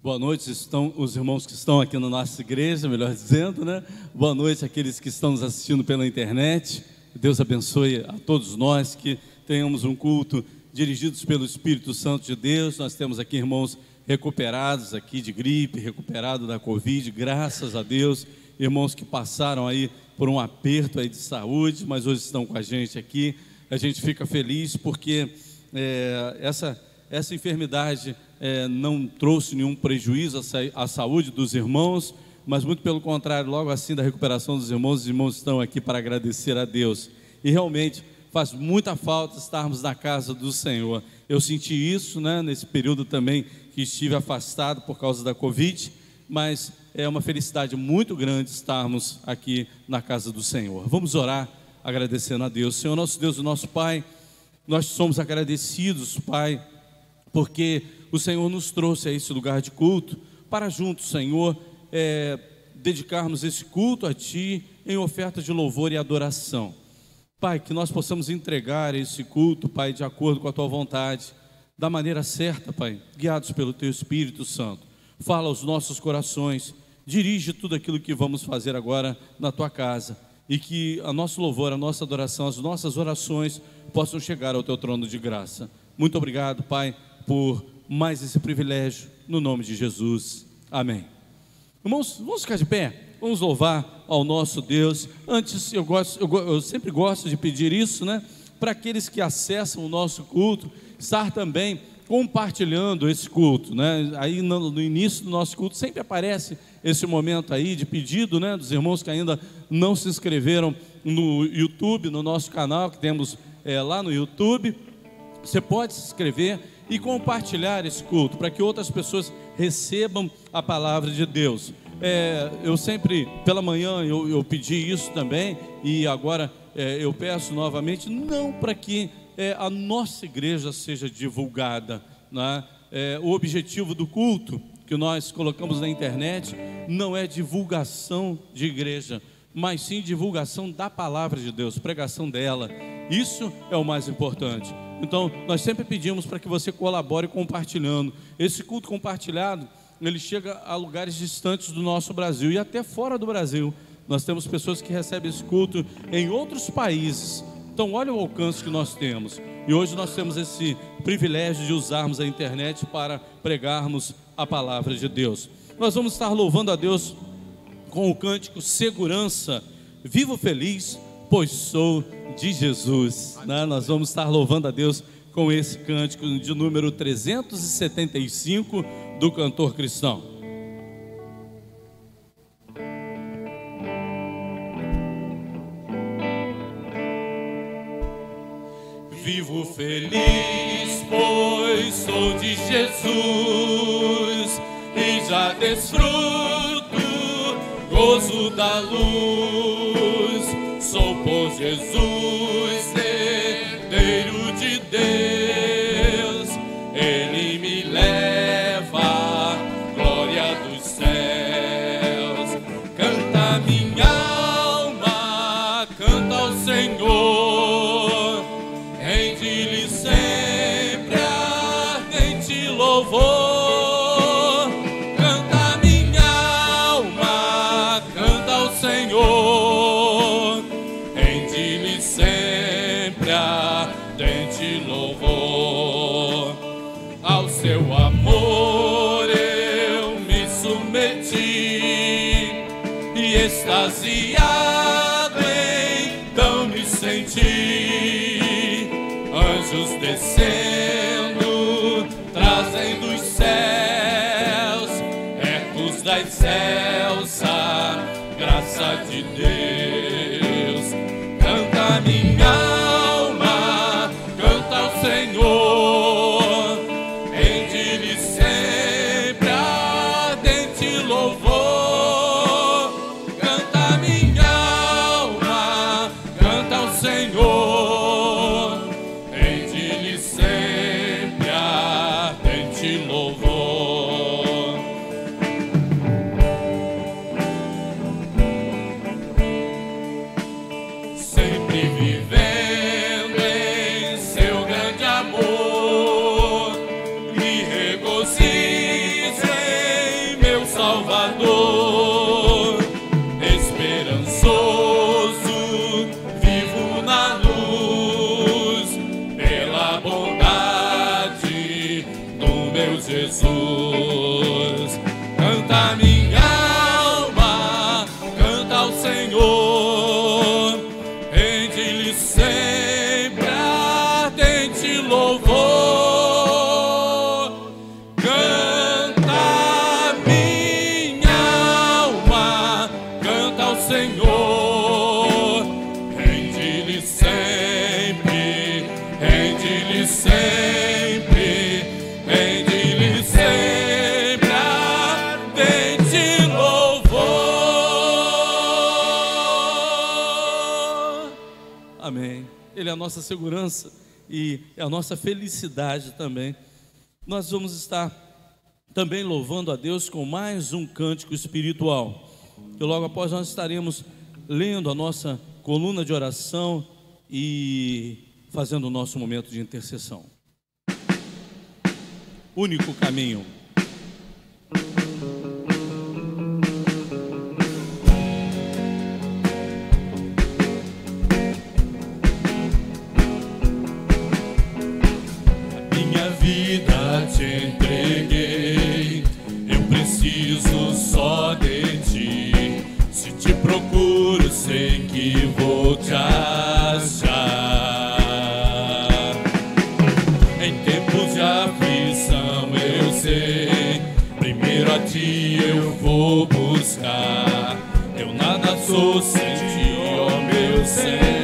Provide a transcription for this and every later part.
Boa noite, estão os irmãos que estão aqui na nossa igreja, melhor dizendo, né? Boa noite àqueles que estão nos assistindo pela internet. Deus abençoe a todos nós, que tenhamos um culto dirigidos pelo Espírito Santo de Deus. Nós temos aqui irmãos recuperados aqui de gripe, recuperados da Covid, graças a Deus. Irmãos que passaram aí por um aperto aí de saúde, mas hoje estão com a gente aqui. A gente fica feliz porque essa enfermidade não trouxe nenhum prejuízo à saúde dos irmãos, mas muito pelo contrário, logo assim da recuperação dos irmãos, os irmãos estão aqui para agradecer a Deus. E realmente faz muita falta estarmos na casa do Senhor. Eu senti isso, né, nesse período também que estive afastado por causa da Covid, mas é uma felicidade muito grande estarmos aqui na casa do Senhor. Vamos orar agradecendo a Deus. Senhor, nosso Deus e nosso Pai, nós somos agradecidos, Pai, porque o Senhor nos trouxe a esse lugar de culto para juntos, Senhor, dedicarmos esse culto a Ti em oferta de louvor e adoração. Pai, que nós possamos entregar esse culto, Pai, de acordo com a Tua vontade, da maneira certa, Pai, guiados pelo Teu Espírito Santo. Fala aos nossos corações, dirige tudo aquilo que vamos fazer agora na Tua casa, e que a nosso louvor, a nossa adoração, as nossas orações possam chegar ao Teu trono de graça. Muito obrigado, Pai, por mais esse privilégio, no nome de Jesus, amém. Irmãos, vamos ficar de pé, vamos louvar ao nosso Deus. Antes, eu sempre gosto de pedir isso, né, para aqueles que acessam o nosso culto, estar também compartilhando esse culto, né? Aí no início do nosso culto sempre aparece esse momento aí de pedido, né, dos irmãos que ainda não se inscreveram no YouTube, no nosso canal que temos lá no YouTube. Você pode se inscrever e compartilhar esse culto, para que outras pessoas recebam a palavra de Deus. Eu sempre, pela manhã, eu pedi isso também, e agora eu peço novamente, não para que a nossa igreja seja divulgada, né? O objetivo do culto que nós colocamos na internet não é divulgação de igreja, mas sim divulgação da palavra de Deus, pregação dela. Isso é o mais importante. Então, nós sempre pedimos para que você colabore compartilhando. Esse culto compartilhado, ele chega a lugares distantes do nosso Brasil e até fora do Brasil. Nós temos pessoas que recebem esse culto em outros países. Então, olha o alcance que nós temos. E hoje nós temos esse privilégio de usarmos a internet para pregarmos a palavra de Deus. Nós vamos estar louvando a Deus com o cântico Segurança, vivo feliz, pois sou de Jesus, né? Nós vamos estar louvando a Deus com esse cântico de número 375 do cantor cristão. Vivo feliz, pois sou de Jesus, e já desfruto gozo da luz. Sou por Jesus, herdeiro de Deus, Ele me leva à glória dos céus. Canta minha alma, canta ao Senhor, rende-lhe sempre ardente louvor. Canta minha alma, canta ao Senhor, rende-lhe sempre ardente louvor. Ao seu amor eu me submeti, e extasiado então me senti. Anjos descendo, trazem dos céus, ecos da excelsa graça de Deus. Canta minha alma, canta ao Senhor, rende-lhe sempre ardente louvor. Canta minha alma, canta ao Senhor, rende-lhe sempre rende-lhe sempre, rende-lhe sempre ardente louvor. Amém. Ele é a nossa segurança e é a nossa felicidade também. Nós vamos estar também louvando a Deus com mais um cântico espiritual. E logo após nós estaremos lendo a nossa coluna de oração e fazendo o nosso momento de intercessão. Único caminho. Minha vida te entreguei, eu preciso só de ti. Se te procuro, sei que vou te achar. Em tempos de aflição, eu sei, primeiro a ti eu vou buscar. Eu nada sou sem ti, ó meu Senhor.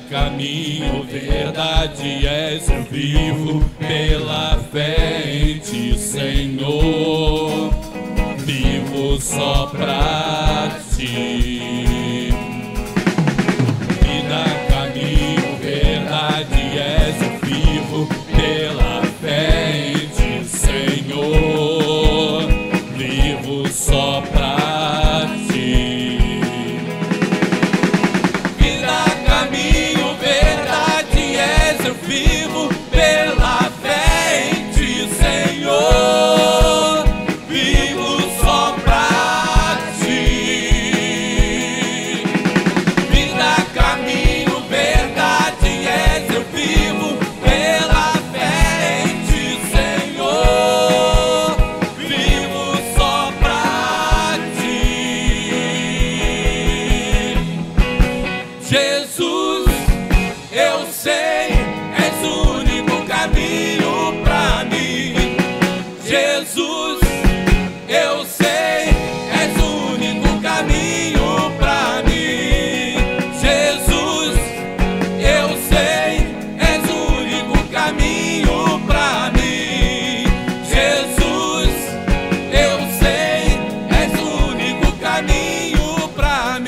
Caminho, verdade és, eu vivo pela fé em ti, Senhor. Vivo só pra ti. Vida, caminho, verdade és, eu vivo pela fé em ti, Senhor. Vivo só pra ti. Vivo pela fé em ti, Senhor. Vivo só pra ti. Vida, caminho, verdade és, eu vivo pela fé em ti, Senhor. Vivo só pra ti. Jesus, eu sei, és o único caminho pra mim. Jesus, eu sei, és o único caminho pra mim. Jesus, eu sei, és o único caminho pra mim. Jesus, eu sei, és o único caminho pra mim.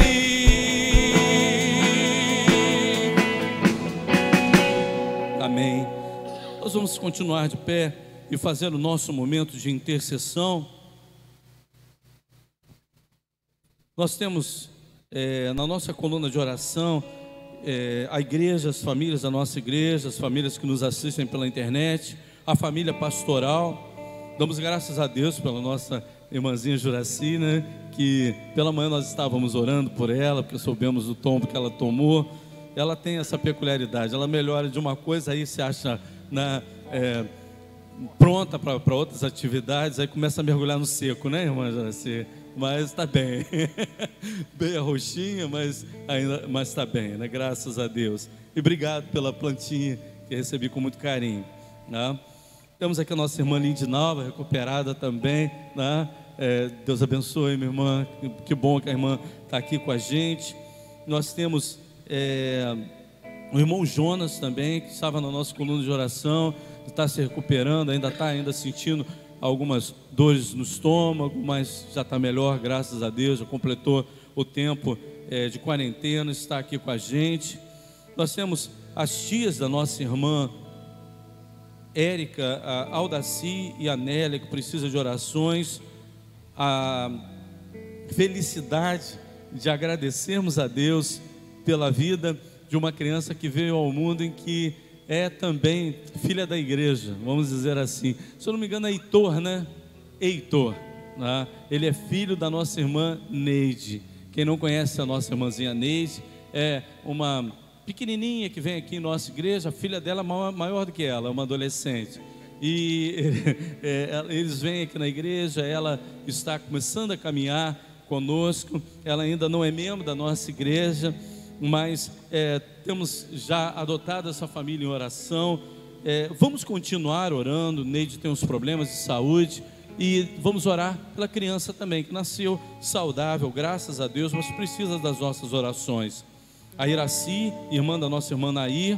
Amém. Nós vamos continuar de pé e fazer o nosso momento de intercessão. Nós temos na nossa coluna de oração a igreja, as famílias da nossa igreja, as famílias que nos assistem pela internet, a família pastoral. Damos graças a Deus pela nossa irmãzinha Juraci, né? Que pela manhã nós estávamos orando por ela, porque soubemos o tombo que ela tomou. Ela tem essa peculiaridade, ela melhora de uma coisa, aí se acha pronta para outras atividades, aí começa a mergulhar no seco, né, irmã Juraci? Mas está bem, bem roxinha, mas está bem, né? Graças a Deus. E obrigado pela plantinha que recebi com muito carinho, né? Temos aqui a nossa irmã Lindinalva, recuperada também, né? Deus abençoe, minha irmã, que bom que a irmã está aqui com a gente. Nós temos o irmão Jonas também, que estava na nossa coluna de oração, está se recuperando, ainda está sentindo algumas dores no estômago, mas já está melhor, graças a Deus, já completou o tempo de quarentena, está aqui com a gente. Nós temos as tias da nossa irmã Érica, a Aldaci e a Nélia, que precisam de orações. A felicidade de agradecermos a Deus pela vida de uma criança que veio ao mundo, em que é também filha da igreja, vamos dizer assim. Se eu não me engano é Heitor, né? Heitor, né? Ele é filho da nossa irmã Neide. Quem não conhece a nossa irmãzinha Neide, é uma pequenininha que vem aqui em nossa igreja. A filha dela é maior do que ela, é uma adolescente. E eles vêm aqui na igreja, ela está começando a caminhar conosco. Ela ainda não é membro da nossa igreja, mas temos já adotado essa família em oração. Vamos continuar orando. Neide tem uns problemas de saúde e vamos orar pela criança também, que nasceu saudável, graças a Deus, mas precisa das nossas orações. A Iraci, irmã da nossa irmã Nair,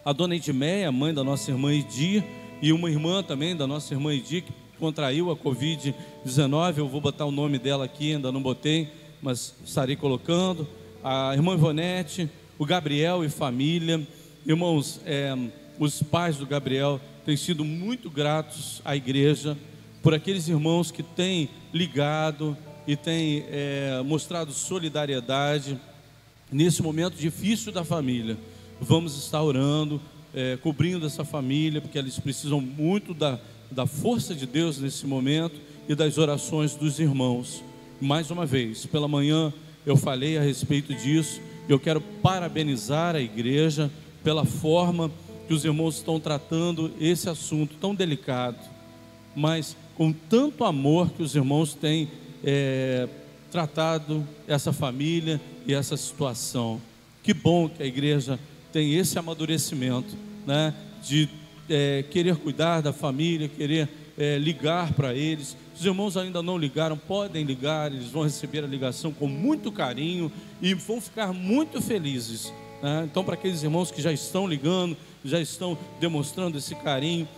a dona Edmeia, mãe da nossa irmã Edir, e uma irmã também da nossa irmã Edir, que contraiu a Covid-19. Eu vou botar o nome dela aqui, ainda não botei, mas estarei colocando. A irmã Ivonete, o Gabriel e família. Irmãos, os pais do Gabriel têm sido muito gratos à igreja por aqueles irmãos que têm ligado e têm mostrado solidariedade nesse momento difícil da família. Vamos estar orando, cobrindo essa família, porque eles precisam muito da força de Deus nesse momento e das orações dos irmãos. Mais uma vez, pela manhã eu falei a respeito disso, e eu quero parabenizar a igreja pela forma que os irmãos estão tratando esse assunto tão delicado, mas com tanto amor que os irmãos têm tratado essa família e essa situação. Que bom que a igreja tem esse amadurecimento, né, de querer cuidar da família, querer ligar para eles. Os irmãos ainda não ligaram, podem ligar, eles vão receber a ligação com muito carinho e vão ficar muito felizes, né? Então, para aqueles irmãos que já estão ligando, já estão demonstrando esse carinho,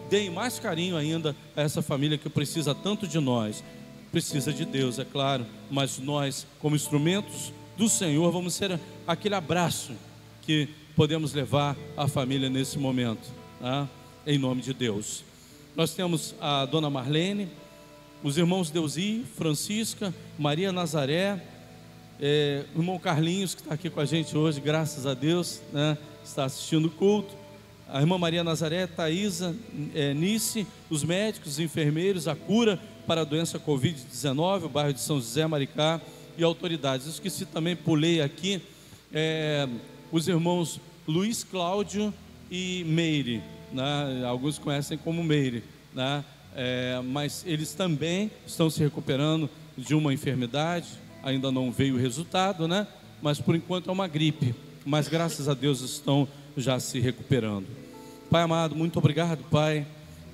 deem mais carinho ainda a essa família que precisa tanto de nós. Precisa de Deus, é claro, mas nós, como instrumentos do Senhor, vamos ser aquele abraço que podemos levar à família nesse momento, tá? Em nome de Deus. Nós temos a dona Marlene, os irmãos Deusi, Francisca, Maria Nazaré, o irmão Carlinhos, que está aqui com a gente hoje, graças a Deus, né? Está assistindo o culto. A irmã Maria Nazaré, Thaisa, Nice, os médicos, os enfermeiros, a cura para a doença Covid-19, o bairro de São José, Maricá, e autoridades. Eu esqueci também, pulei aqui, os irmãos Luiz Cláudio e Meire, né? Alguns conhecem como Meire, né? Mas eles também estão se recuperando de uma enfermidade. Ainda não veio o resultado, né? Mas por enquanto é uma gripe, mas graças a Deus estão já se recuperando. Pai amado, muito obrigado, Pai,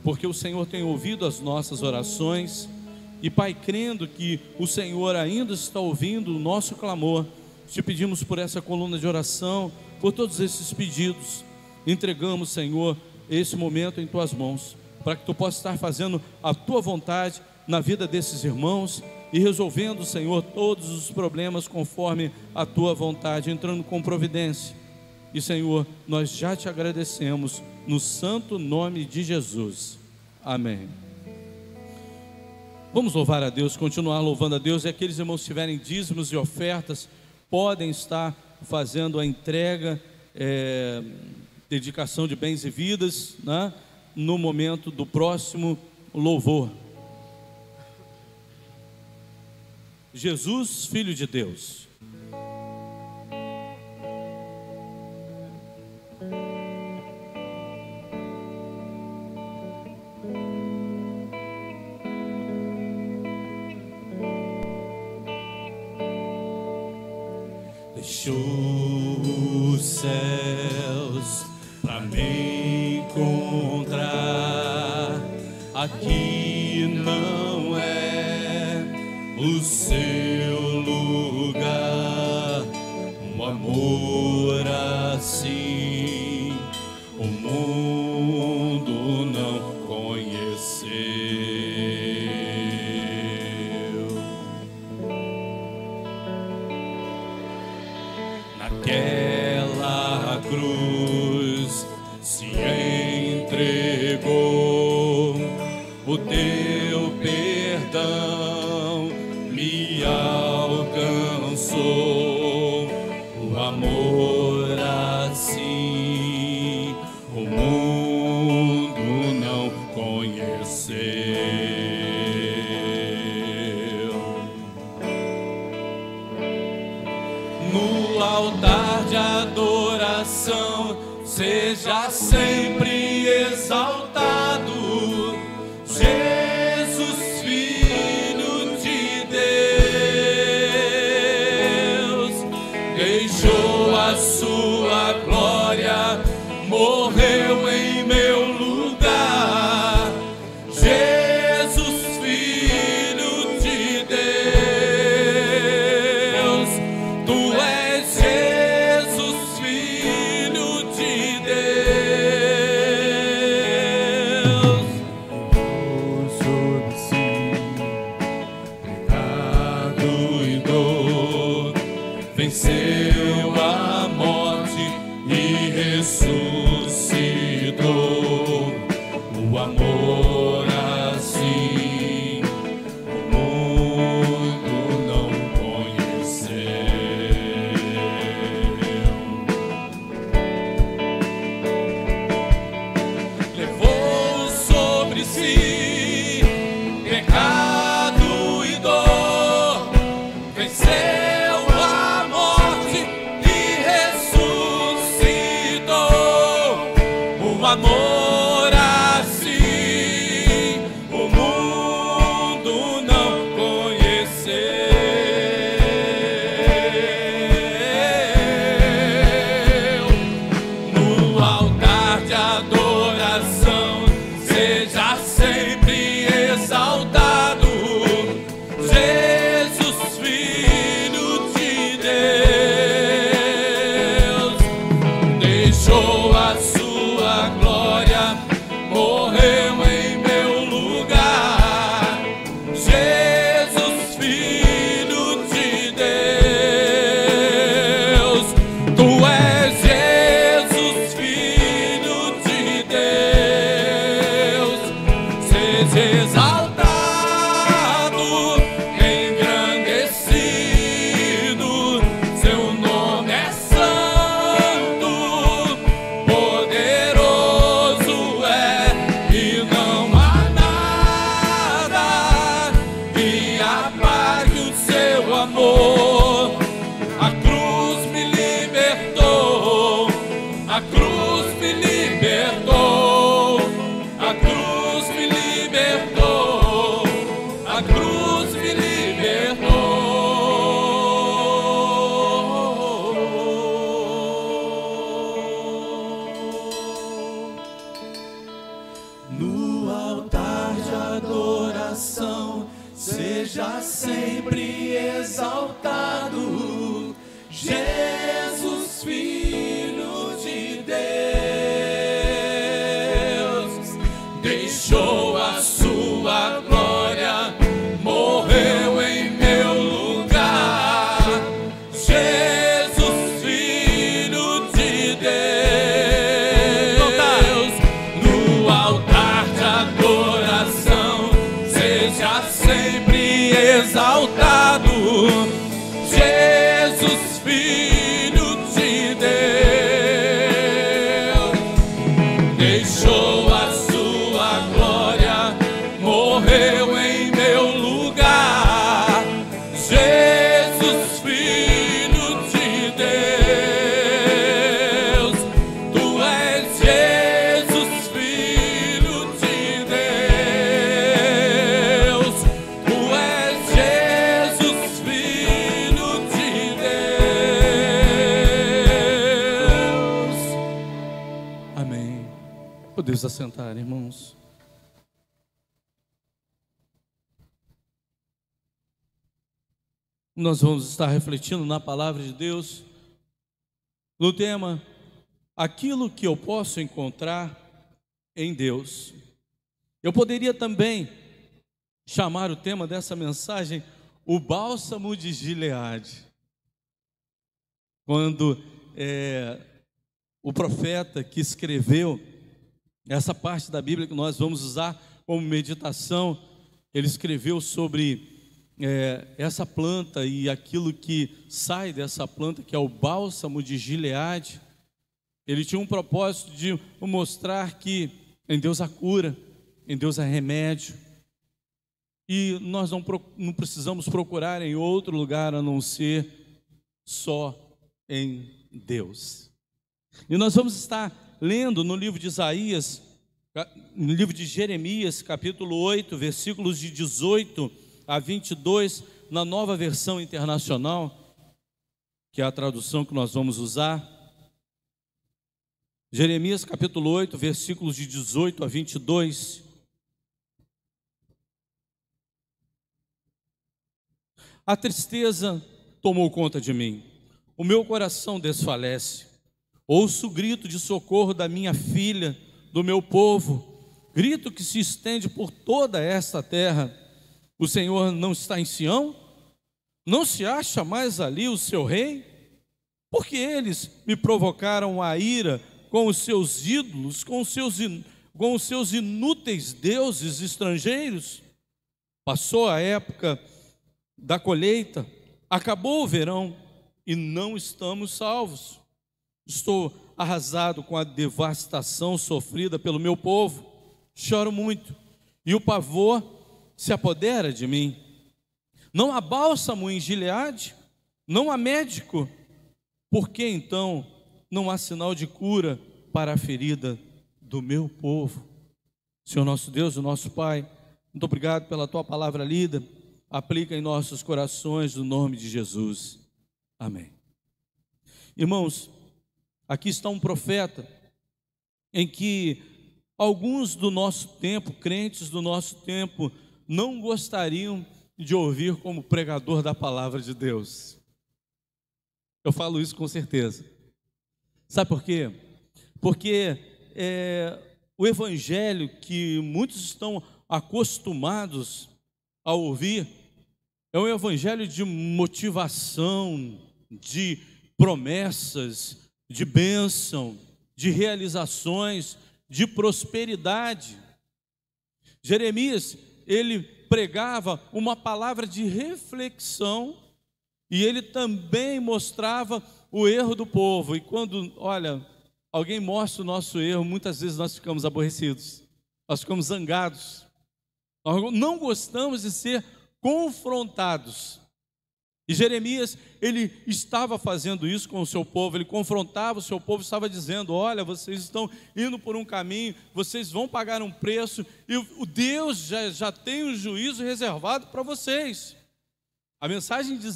porque o Senhor tem ouvido as nossas orações. E Pai, crendo que o Senhor ainda está ouvindo o nosso clamor, te pedimos por essa coluna de oração, por todos esses pedidos. Entregamos, Senhor, esse momento em Tuas mãos, para que Tu possas estar fazendo a Tua vontade na vida desses irmãos e resolvendo, Senhor, todos os problemas conforme a Tua vontade, entrando com providência. E, Senhor, nós já Te agradecemos no santo nome de Jesus. Amém. Vamos louvar a Deus, continuar louvando a Deus. E aqueles irmãos que tiverem dízimos e ofertas, podem estar fazendo a entrega, dedicação de bens e vidas, né, no momento do próximo louvor. Jesus, Filho de Deus. Deixou os céus para me encontrar. Aqui não é o seu lugar. Um amor assim o mundo não conheceu. Naquela cruz se entregou, o teu perdão me alcançou, o amor assim o mundo não conheceu. No altar de adoração seja sempre exaltado Jesus, Filho de Deus, deixou a sua glória, morreu em meu lugar. Jesus, Filho de Deus, tu és Jesus, Filho de Deus. Levou sobre si pecado e dor, venceu a morte e ressuscitou. O amor assim o mundo não conheceu. Levou sobre si pecado e dor, venceu a morte e ressuscitou. O amor assim o mundo não conheceu. No altar de adoração seja sempre exaltado Jesus, Filho de Deus, deixou a sua glória, morreu em meu lugar. Jesus, Filho de Deus, tu és Jesus, Filho de Deus, seja exaltado, engrandecido, seu nome é santo, poderoso é, e não há nada que apague o seu amor. A cruz me libertou, a cruz me libertou, a cruz me libertou, a cruz me libertou. No altar de adoração seja sempre exaltado Jesus, Filho de Deus, deixou a sua glória, morreu em meu lugar. Jesus, Filho de Deus, no altar de adoração seja sempre exaltado Jesus, Filho de Deus, deixou a sua glória, morreu em meu lugar. Jesus, Filho de Deus, tu és Jesus, Filho de Deus, tu és Jesus, Filho de Deus. Amém. Podemos assentar, irmãos. Nós vamos estar refletindo na palavra de Deus no tema aquilo que eu posso encontrar em Deus. Eu poderia também chamar o tema dessa mensagem o bálsamo de Gileade. Quando o profeta que escreveu essa parte da Bíblia que nós vamos usar como meditação, ele escreveu sobre essa planta e aquilo que sai dessa planta, que é o bálsamo de Gileade. Ele tinha um propósito de mostrar que em Deus há cura, em Deus há remédio, e nós não precisamos procurar em outro lugar a não ser só em Deus. E nós vamos estar lendo no livro de Isaías, no livro de Jeremias, capítulo 8, versículos de 18 a 22, na Nova Versão Internacional, que é a tradução que nós vamos usar. Jeremias capítulo 8, versículos de 18 a 22. A tristeza tomou conta de mim, o meu coração desfalece. Ouço o grito de socorro da minha filha, do meu povo, grito que se estende por toda esta terra. O Senhor não está em Sião? Não se acha mais ali o seu rei? Porque eles me provocaram a ira com os seus ídolos, com os seus inúteis deuses estrangeiros. Passou a época da colheita, acabou o verão e não estamos salvos. Estou arrasado com a devastação sofrida pelo meu povo, choro muito e o pavor se apodera de mim. Não há bálsamo em Gileade, não há médico. Por que então não há sinal de cura para a ferida do meu povo? Senhor nosso Deus, o nosso Pai, muito obrigado pela Tua palavra lida. Aplica em nossos corações no nome de Jesus. Amém. Irmãos, aqui está um profeta em que alguns do nosso tempo, crentes do nosso tempo, não gostariam de ouvir como pregador da palavra de Deus. Eu falo isso com certeza. Sabe por quê? Porque o evangelho que muitos estão acostumados a ouvir é um evangelho de motivação, de promessas, de bênção, de realizações, de prosperidade. Jeremias, ele pregava uma palavra de reflexão e ele também mostrava o erro do povo. E quando, alguém mostra o nosso erro, muitas vezes nós ficamos aborrecidos, nós ficamos zangados, nós não gostamos de ser confrontados. E Jeremias, ele estava fazendo isso com o seu povo, ele confrontava o seu povo, estava dizendo: olha, vocês estão indo por um caminho, vocês vão pagar um preço, e o Deus já tem um juízo reservado para vocês. A mensagem de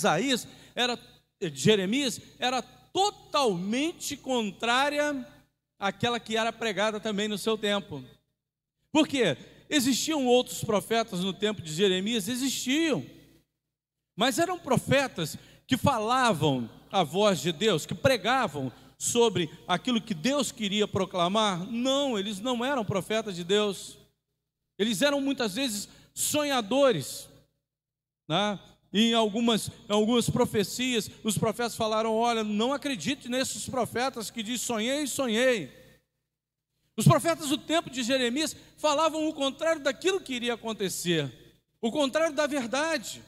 Jeremias era totalmente contrária àquela que era pregada também no seu tempo. Por quê? Existiam outros profetas no tempo de Jeremias? Existiam. Mas eram profetas que falavam a voz de Deus, que pregavam sobre aquilo que Deus queria proclamar? Não, eles não eram profetas de Deus. Eles eram muitas vezes sonhadores, né? Em algumas profecias, os profetas falaram: olha, não acredite nesses profetas que dizem sonhei, sonhei. Os profetas do tempo de Jeremias falavam o contrário daquilo que iria acontecer, o contrário da verdade.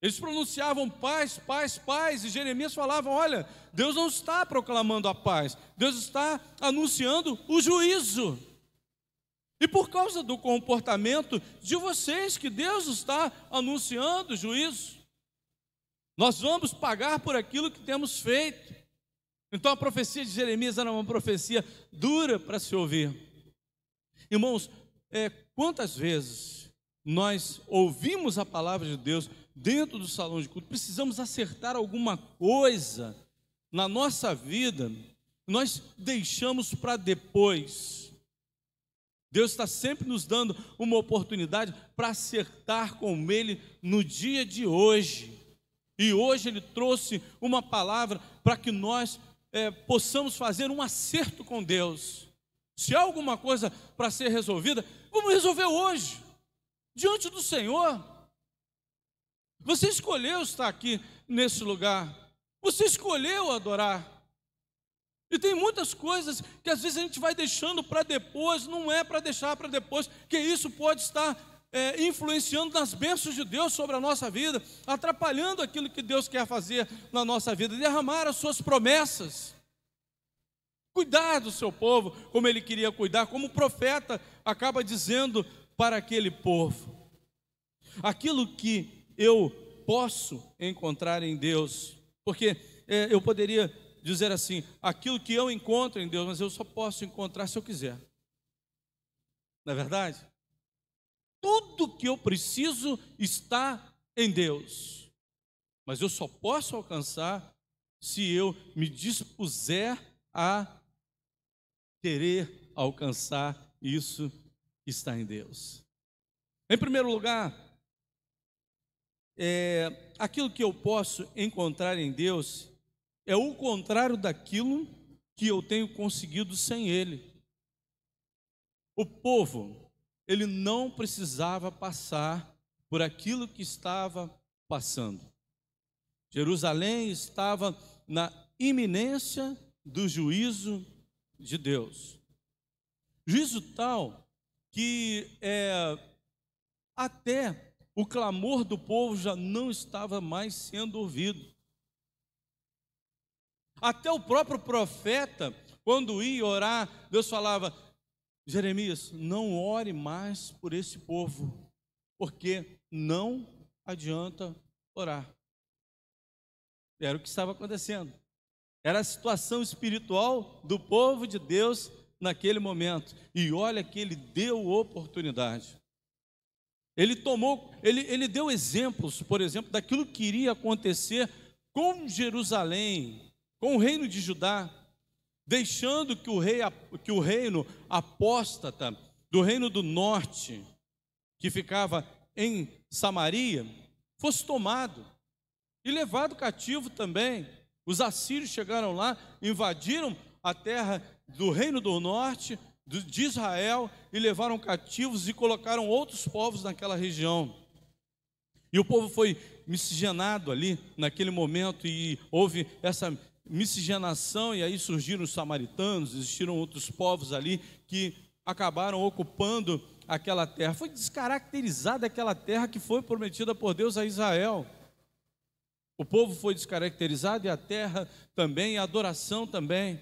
Eles pronunciavam paz, paz, paz, e Jeremias falava: olha, Deus não está proclamando a paz, Deus está anunciando o juízo. E por causa do comportamento de vocês que Deus está anunciando o juízo, nós vamos pagar por aquilo que temos feito. Então a profecia de Jeremias era uma profecia dura para se ouvir. Irmãos, quantas vezes nós ouvimos a palavra de Deus dentro do salão de culto, precisamos acertar alguma coisa na nossa vida, nós deixamos para depois. Deus está sempre nos dando uma oportunidade para acertar com Ele no dia de hoje. E hoje Ele trouxe uma palavra para que nós possamos fazer um acerto com Deus. Se há alguma coisa para ser resolvida, vamos resolver hoje, diante do Senhor. Você escolheu estar aqui nesse lugar, você escolheu adorar. E tem muitas coisas que às vezes a gente vai deixando para depois, não é para deixar para depois, que isso pode estar influenciando nas bênçãos de Deus sobre a nossa vida, atrapalhando aquilo que Deus quer fazer na nossa vida, derramar as suas promessas. Cuidar do seu povo como ele queria cuidar, como o profeta acaba dizendo para aquele povo. Aquilo que eu posso encontrar em Deus, porque eu poderia dizer assim, aquilo que eu encontro em Deus, mas eu só posso encontrar se eu quiser. Não é verdade? Tudo que eu preciso está em Deus, mas eu só posso alcançar se eu me dispuser a querer alcançar isso que está em Deus. Em primeiro lugar, aquilo que eu posso encontrar em Deus é o contrário daquilo que eu tenho conseguido sem Ele. O povo, ele não precisava passar por aquilo que estava passando. Jerusalém estava na iminência do juízo de Deus. Juízo tal que até o clamor do povo já não estava mais sendo ouvido. Até o próprio profeta, quando ia orar, Deus falava, Jeremias, não ore mais por esse povo, porque não adianta orar. Era o que estava acontecendo. Era a situação espiritual do povo de Deus naquele momento. E olha que ele deu oportunidade. Ele deu exemplos, por exemplo, daquilo que iria acontecer com Jerusalém, com o reino de Judá, deixando que o reino apóstata do reino do norte, que ficava em Samaria, fosse tomado e levado cativo também. Os assírios chegaram lá, invadiram a terra do reino do norte, de Israel, e levaram cativos e colocaram outros povos naquela região. E o povo foi miscigenado ali, naquele momento, e houve essa miscigenação, e aí surgiram os samaritanos, existiram outros povos ali que acabaram ocupando aquela terra. Foi descaracterizada aquela terra que foi prometida por Deus a Israel. O povo foi descaracterizado e a terra também, a adoração também.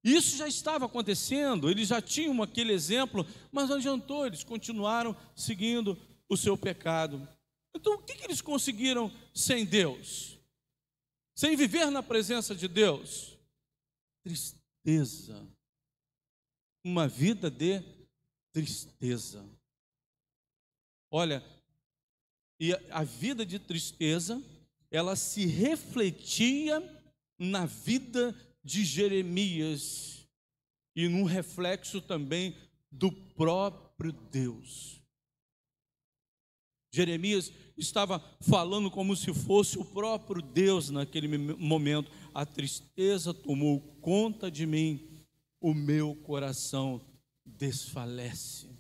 Isso já estava acontecendo, eles já tinham aquele exemplo, mas não adiantou, eles continuaram seguindo o seu pecado. Então o que eles conseguiram sem Deus? Sem viver na presença de Deus? Tristeza. Uma vida de tristeza. Olha, e a vida de tristeza, ela se refletia na vida de Jeremias e num reflexo também do próprio Deus. Jeremias estava falando como se fosse o próprio Deus naquele momento. A tristeza tomou conta de mim, o meu coração desfalece.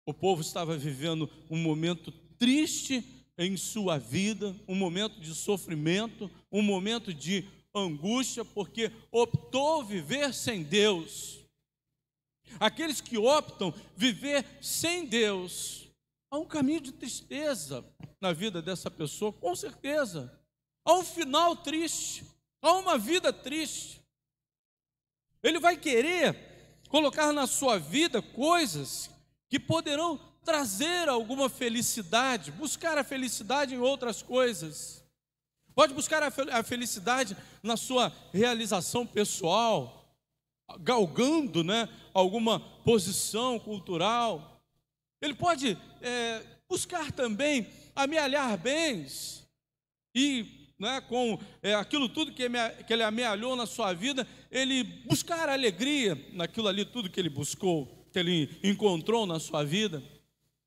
O povo estava vivendo um momento triste em sua vida, um momento de sofrimento, um momento de angústia, porque optou viver sem Deus. Aqueles que optam viver sem Deus, há um caminho de tristeza na vida dessa pessoa, com certeza. Há um final triste, há uma vida triste. Ele vai querer colocar na sua vida coisas que poderão trazer alguma felicidade, buscar a felicidade em outras coisas. Pode buscar a felicidade na sua realização pessoal, galgando, alguma posição cultural. Ele pode buscar também amealhar bens e, com aquilo tudo que ele amealhou na sua vida, ele buscar alegria naquilo ali tudo que ele buscou, que ele encontrou na sua vida.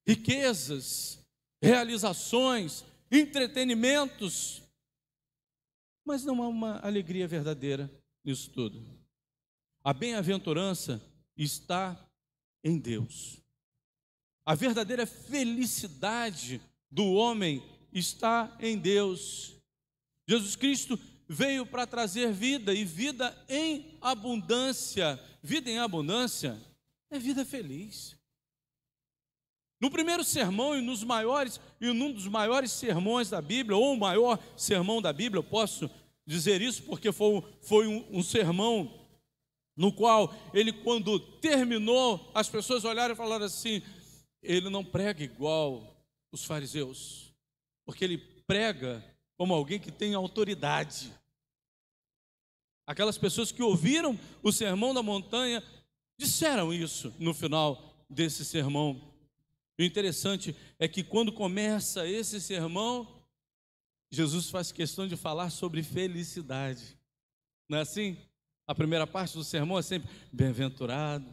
Riquezas, realizações, entretenimentos, mas não há uma alegria verdadeira nisso tudo. A bem-aventurança está em Deus. A verdadeira felicidade do homem está em Deus. Jesus Cristo veio para trazer vida, e vida em abundância. Vida em abundância é vida feliz. No primeiro sermão e num dos maiores sermões da Bíblia, ou o maior sermão da Bíblia, eu posso dizer isso porque foi um sermão no qual ele, quando terminou, as pessoas olharam e falaram assim: ele não prega igual os fariseus, porque ele prega como alguém que tem autoridade. Aquelas pessoas que ouviram o sermão da montanha disseram isso no final desse sermão. O interessante é que quando começa esse sermão, Jesus faz questão de falar sobre felicidade. Não é assim? A primeira parte do sermão é sempre bem-aventurado,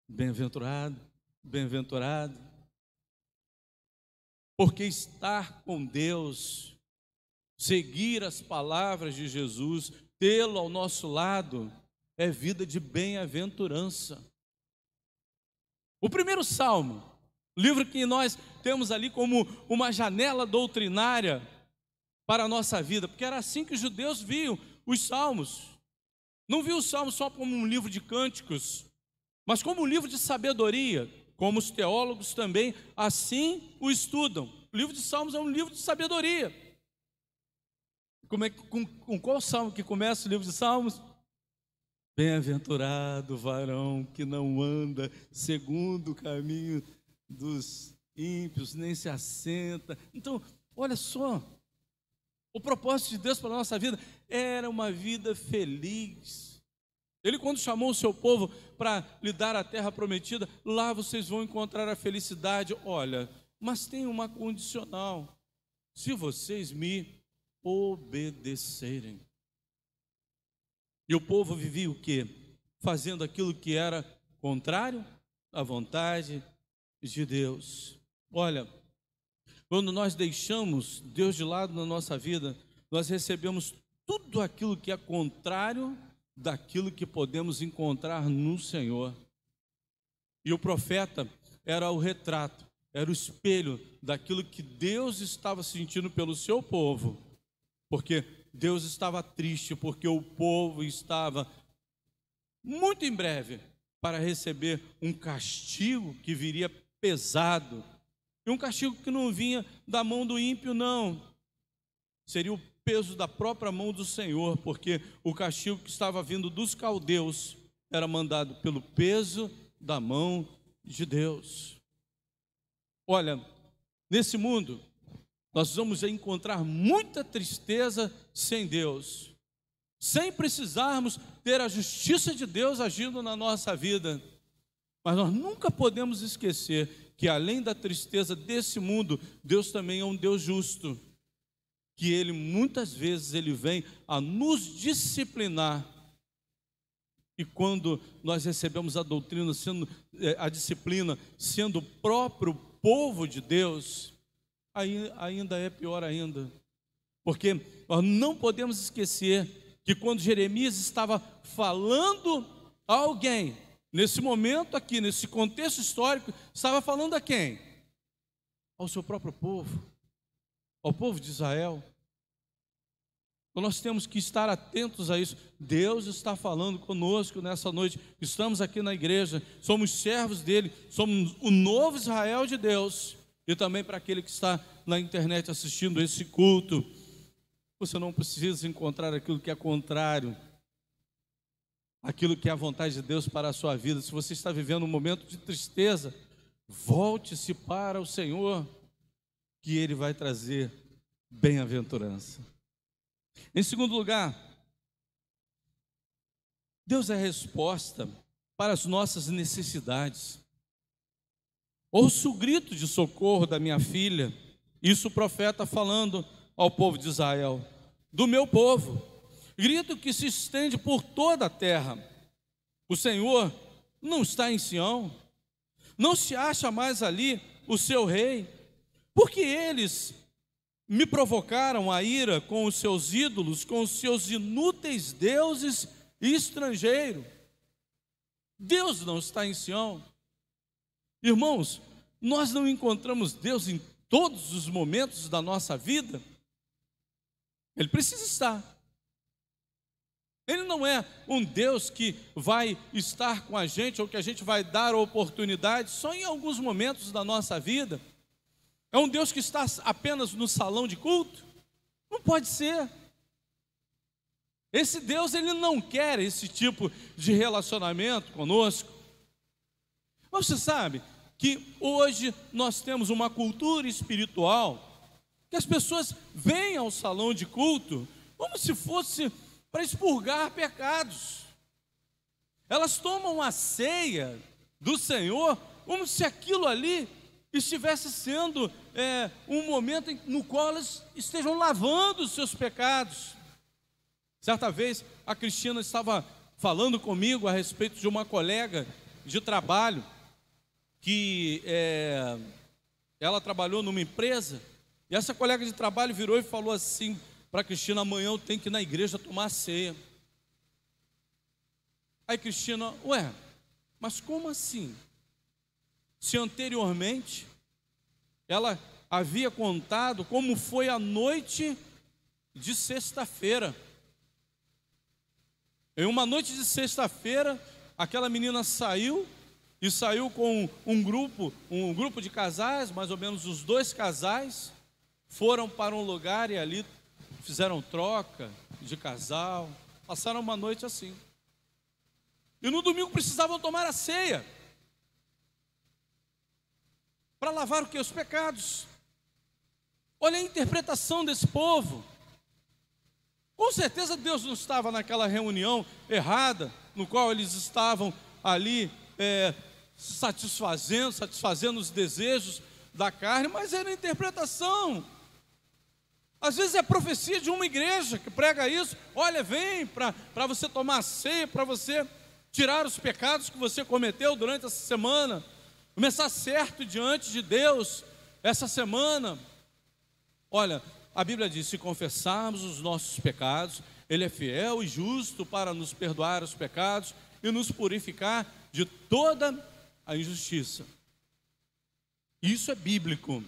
bem-aventurado, bem-aventurado. Porque estar com Deus, seguir as palavras de Jesus, tê-lo ao nosso lado, é vida de bem-aventurança. O primeiro salmo, livro que nós temos ali como uma janela doutrinária para a nossa vida, porque era assim que os judeus viam os salmos. Não viam os salmos só como um livro de cânticos, mas como um livro de sabedoria, como os teólogos também assim o estudam. O livro de salmos é um livro de sabedoria. Com qual salmo que começa o livro de salmos? Bem-aventurado o varão que não anda segundo o caminho dos ímpios, nem se assenta. Então, olha só, o propósito de Deus para a nossa vida era uma vida feliz. Ele, quando chamou o seu povo para lhe dar a terra prometida, lá vocês vão encontrar a felicidade. Olha, mas tem uma condicional: se vocês me obedecerem. E o povo vivia o quê? Fazendo aquilo que era contrário à vontade de Deus. Olha, quando nós deixamos Deus de lado na nossa vida, nós recebemos tudo aquilo que é contrário daquilo que podemos encontrar no Senhor. E o profeta era o retrato, era o espelho daquilo que Deus estava sentindo pelo seu povo, porque Deus estava triste, porque o povo estava muito em breve para receber um castigo que viria pesado, e um castigo que não vinha da mão do ímpio, não, seria o peso da própria mão do Senhor, porque o castigo que estava vindo dos caldeus era mandado pelo peso da mão de Deus. Olha, nesse mundo nós vamos encontrar muita tristeza sem Deus, sem precisarmos ter a justiça de Deus agindo na nossa vida. Mas nós nunca podemos esquecer que, além da tristeza desse mundo, Deus também é um Deus justo, que Ele muitas vezes Ele vem a nos disciplinar. E quando nós recebemos a doutrina, a disciplina, sendo o próprio povo de Deus, aí ainda é pior ainda, porque nós não podemos esquecer que quando Jeremias estava falando a alguém, nesse momento aqui, nesse contexto histórico, estava falando a quem? Ao seu próprio povo, ao povo de Israel. Então nós temos que estar atentos a isso. Deus está falando conosco nessa noite. Estamos aqui na igreja, somos servos dele, somos o novo Israel de Deus. E também para aquele que está na internet assistindo esse culto, você não precisa encontrar aquilo que é contrário, aquilo que é a vontade de Deus para a sua vida. Se você está vivendo um momento de tristeza, volte-se para o Senhor, que Ele vai trazer bem-aventurança. Em segundo lugar, Deus é a resposta para as nossas necessidades. Ouço o grito de socorro da minha filha, isso o profeta falando ao povo de Israel, do meu povo, grito que se estende por toda a terra. O Senhor não está em Sião, não se acha mais ali o seu rei, porque eles me provocaram a ira com os seus ídolos, com os seus inúteis deuses estrangeiros. Deus não está em Sião. Irmãos, nós não encontramos Deus em todos os momentos da nossa vida. Ele precisa estar. Ele não é um Deus que vai estar com a gente ou que a gente vai dar oportunidade só em alguns momentos da nossa vida. É um Deus que está apenas no salão de culto? Não pode ser. Esse Deus, ele não quer esse tipo de relacionamento conosco. Mas você sabe que hoje nós temos uma cultura espiritual que as pessoas vêm ao salão de culto como se fosse para expurgar pecados. Elas tomam a ceia do Senhor como se aquilo ali estivesse sendo um momento no qual elas estejam lavando os seus pecados. Certa vez a Cristina estava falando comigo a respeito de uma colega de trabalho que ela trabalhou numa empresa, e essa colega de trabalho virou e falou assim para a Cristina: amanhã eu tenho que ir na igreja tomar ceia. Aí Cristina: ué, mas como assim? Se anteriormente ela havia contado como foi a noite de sexta-feira. Em uma noite de sexta-feira, aquela menina saiu com um grupo de casais, mais ou menos os 2 casais, foram para um lugar e ali fizeram troca de casal, passaram uma noite assim. E no domingo precisavam tomar a ceia para lavar o quê? Os pecados. Olha a interpretação desse povo. Com certeza Deus não estava naquela reunião errada, no qual eles estavam ali satisfazendo os desejos da carne, mas era a interpretação. Às vezes é a profecia de uma igreja que prega isso: olha, vem para você tomar a ceia, para você tirar os pecados que você cometeu durante essa semana, começar certo diante de Deus essa semana. Olha, a Bíblia diz: se confessarmos os nossos pecados, Ele é fiel e justo para nos perdoar os pecados e nos purificar de toda a injustiça. Isso é bíblico.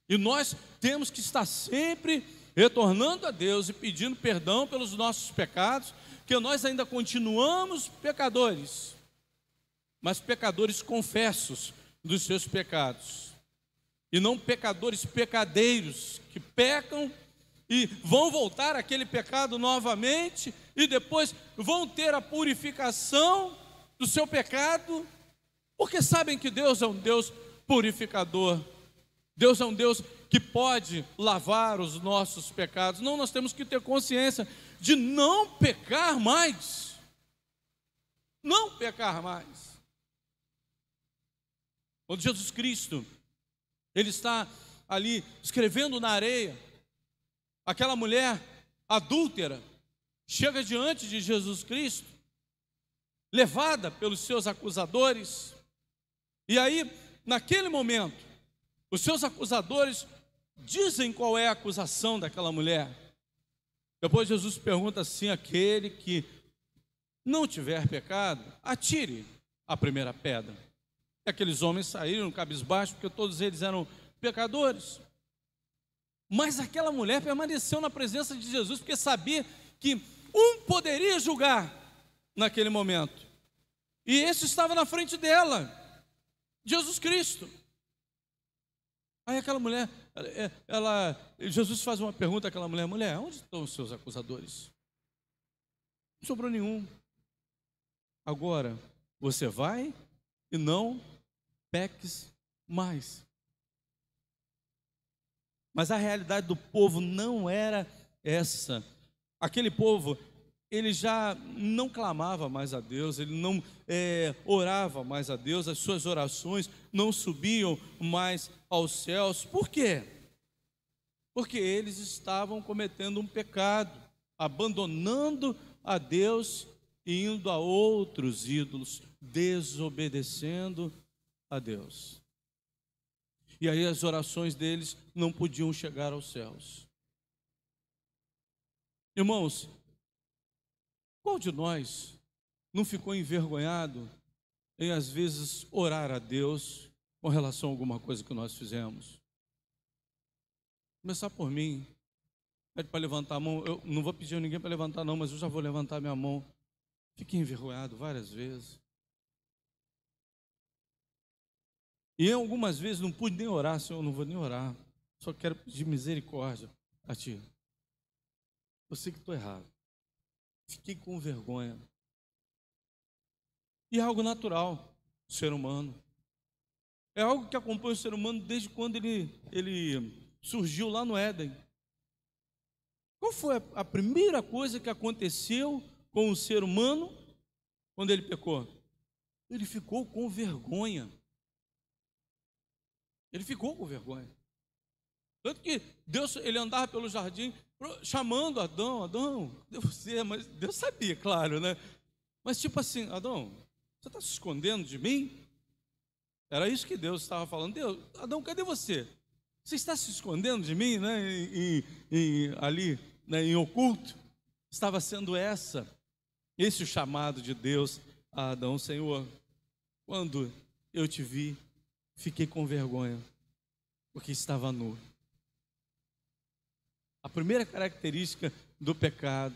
E nós temos que estar sempre retornando a Deus e pedindo perdão pelos nossos pecados, porque nós ainda continuamos pecadores, mas pecadores confessos dos seus pecados, e não pecadores pecadeiros, que pecam e vão voltar àquele pecado novamente, e depois vão ter a purificação do seu pecado, porque sabem que Deus é um Deus purificador. Deus é um Deus que pode lavar os nossos pecados. Não, nós temos que ter consciência de não pecar mais. Não pecar mais. Quando Jesus Cristo, Ele está ali escrevendo na areia, aquela mulher adúltera chega diante de Jesus Cristo, levada pelos seus acusadores, e aí, naquele momento, os seus acusadores dizem qual é a acusação daquela mulher. Depois Jesus pergunta assim: aquele que não tiver pecado, atire a primeira pedra. E aqueles homens saíram cabisbaixo, porque todos eles eram pecadores. Mas aquela mulher permaneceu na presença de Jesus, porque sabia que um poderia julgar naquele momento, e esse estava na frente dela, Jesus Cristo. Aí aquela mulher, Jesus faz uma pergunta àquela mulher: mulher, onde estão os seus acusadores? Não sobrou nenhum. Agora, você vai e não peques mais. Mas a realidade do povo não era essa. Aquele povo, ele já não clamava mais a Deus, ele não orava mais a Deus, as suas orações não subiam mais aos céus. Por quê? Porque eles estavam cometendo um pecado, abandonando a Deus e indo a outros ídolos, desobedecendo a Deus. E aí as orações deles não podiam chegar aos céus. Irmãos, qual de nós não ficou envergonhado em às vezes orar a Deus com relação a alguma coisa que nós fizemos. Começar por mim. Pede para levantar a mão. Eu não vou pedir a ninguém para levantar não, mas eu já vou levantar minha mão. Fiquei envergonhado várias vezes. E eu, algumas vezes não pude nem orar, Senhor, eu não vou nem orar. Só quero pedir misericórdia a Ti. Eu sei que estou errado. Fiquei com vergonha. E é algo natural do ser humano. É algo que acompanha o ser humano desde quando ele surgiu lá no Éden. Qual foi a primeira coisa que aconteceu com o ser humano quando ele pecou? Ele ficou com vergonha. Ele ficou com vergonha. Tanto que Deus, ele andava pelo jardim chamando Adão, Adão, cadê você? Mas Deus sabia, claro, né? Mas tipo assim, Adão, você está se escondendo de mim? Era isso que Deus estava falando. Deus, Adão, cadê você? Você está se escondendo de mim, né? Ali, né, em oculto. Estava sendo esse o chamado de Deus a Adão. Senhor, quando eu te vi, fiquei com vergonha, porque estava nu. A primeira característica do pecado,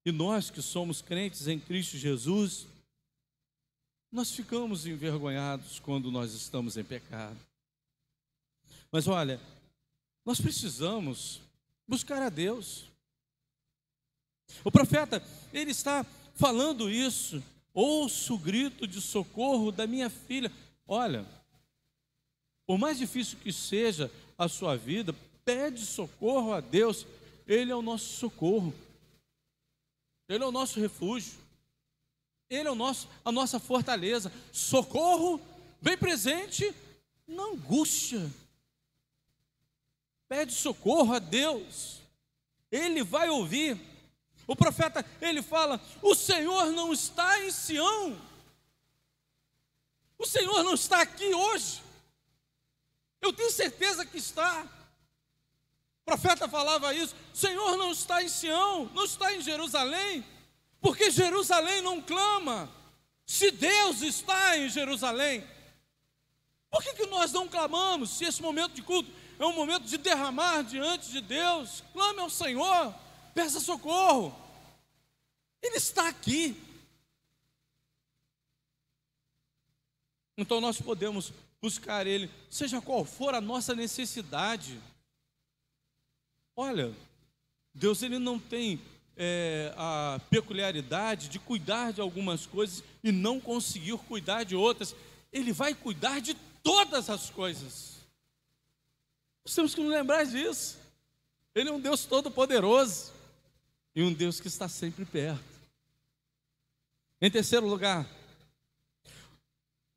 e nós que somos crentes em Cristo Jesus, nós ficamos envergonhados quando nós estamos em pecado. Mas olha, nós precisamos buscar a Deus. O profeta, ele está falando isso. Ouço o grito de socorro da minha filha. Olha, por mais difícil que seja a sua vida, pede socorro a Deus. Ele é o nosso socorro. Ele é o nosso refúgio. Ele é a nossa fortaleza. Socorro bem presente na angústia. Pede socorro a Deus. Ele vai ouvir. O profeta, ele fala: o Senhor não está em Sião. O Senhor não está aqui hoje. Eu tenho certeza que está. O profeta falava isso: o Senhor não está em Sião, não está em Jerusalém, porque Jerusalém não clama. Se Deus está em Jerusalém, por que nós não clamamos? Se esse momento de culto é um momento de derramar diante de Deus, clame ao Senhor, peça socorro. Ele está aqui. Então nós podemos buscar Ele, seja qual for a nossa necessidade. Olha, Deus, ele não tem a peculiaridade de cuidar de algumas coisas e não conseguir cuidar de outras. Ele vai cuidar de todas as coisas. Nós temos que nos lembrar disso. Ele é um Deus todo-poderoso e um Deus que está sempre perto. Em terceiro lugar,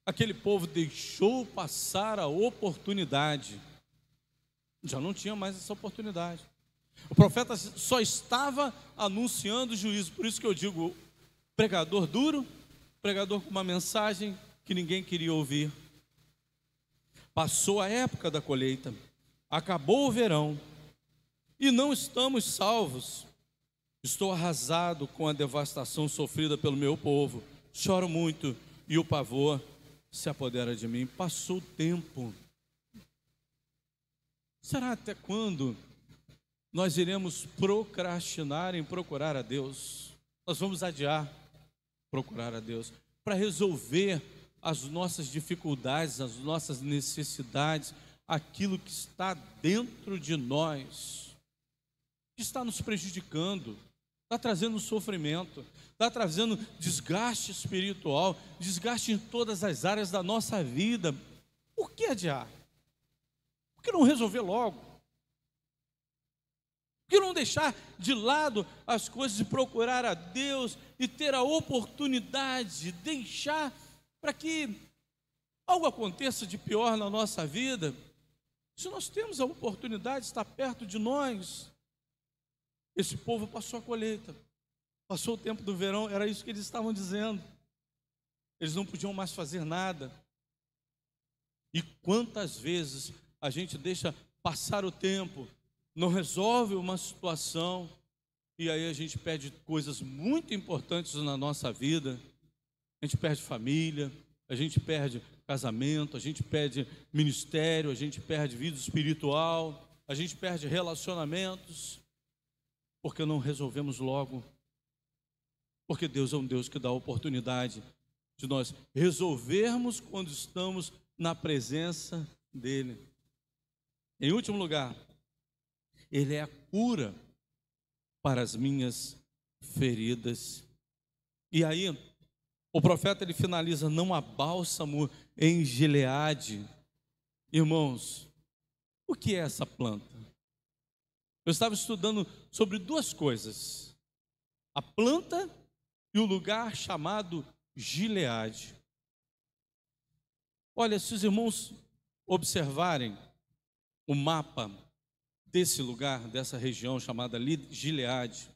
aquele povo deixou passar a oportunidade. Já não tinha mais essa oportunidade. O profeta só estava anunciando o juízo. Por isso que eu digo, pregador duro, pregador com uma mensagem que ninguém queria ouvir. Passou a época da colheita, acabou o verão e não estamos salvos. Estou arrasado com a devastação sofrida pelo meu povo. Choro muito e o pavor se apodera de mim. Passou o tempo. Será até quando nós iremos procrastinar em procurar a Deus? Nós vamos adiar procurar a Deus para resolver as nossas dificuldades, as nossas necessidades, aquilo que está dentro de nós, que está nos prejudicando, está trazendo sofrimento, está trazendo desgaste espiritual, desgaste em todas as áreas da nossa vida. Por que adiar? Por que não resolver logo? Por que não deixar de lado as coisas e procurar a Deus e ter a oportunidade de deixar para que algo aconteça de pior na nossa vida? Se nós temos a oportunidade de estar perto de nós. Esse povo passou a colheita, passou o tempo do verão, era isso que eles estavam dizendo. Eles não podiam mais fazer nada. E quantas vezes a gente deixa passar o tempo, não resolve uma situação, e aí a gente perde coisas muito importantes na nossa vida. A gente perde família, a gente perde casamento, a gente perde ministério, a gente perde vida espiritual, a gente perde relacionamentos, porque não resolvemos logo. Porque Deus é um Deus que dá oportunidade de nós resolvermos quando estamos na presença dEle. Em último lugar, Ele é a cura para as minhas feridas. E aí, o profeta ele finaliza: não há bálsamo em Gileade. Irmãos, o que é essa planta? Eu estava estudando sobre duas coisas: a planta e o lugar chamado Gileade. Olha, se os irmãos observarem o mapa desse lugar, dessa região chamada Gileade,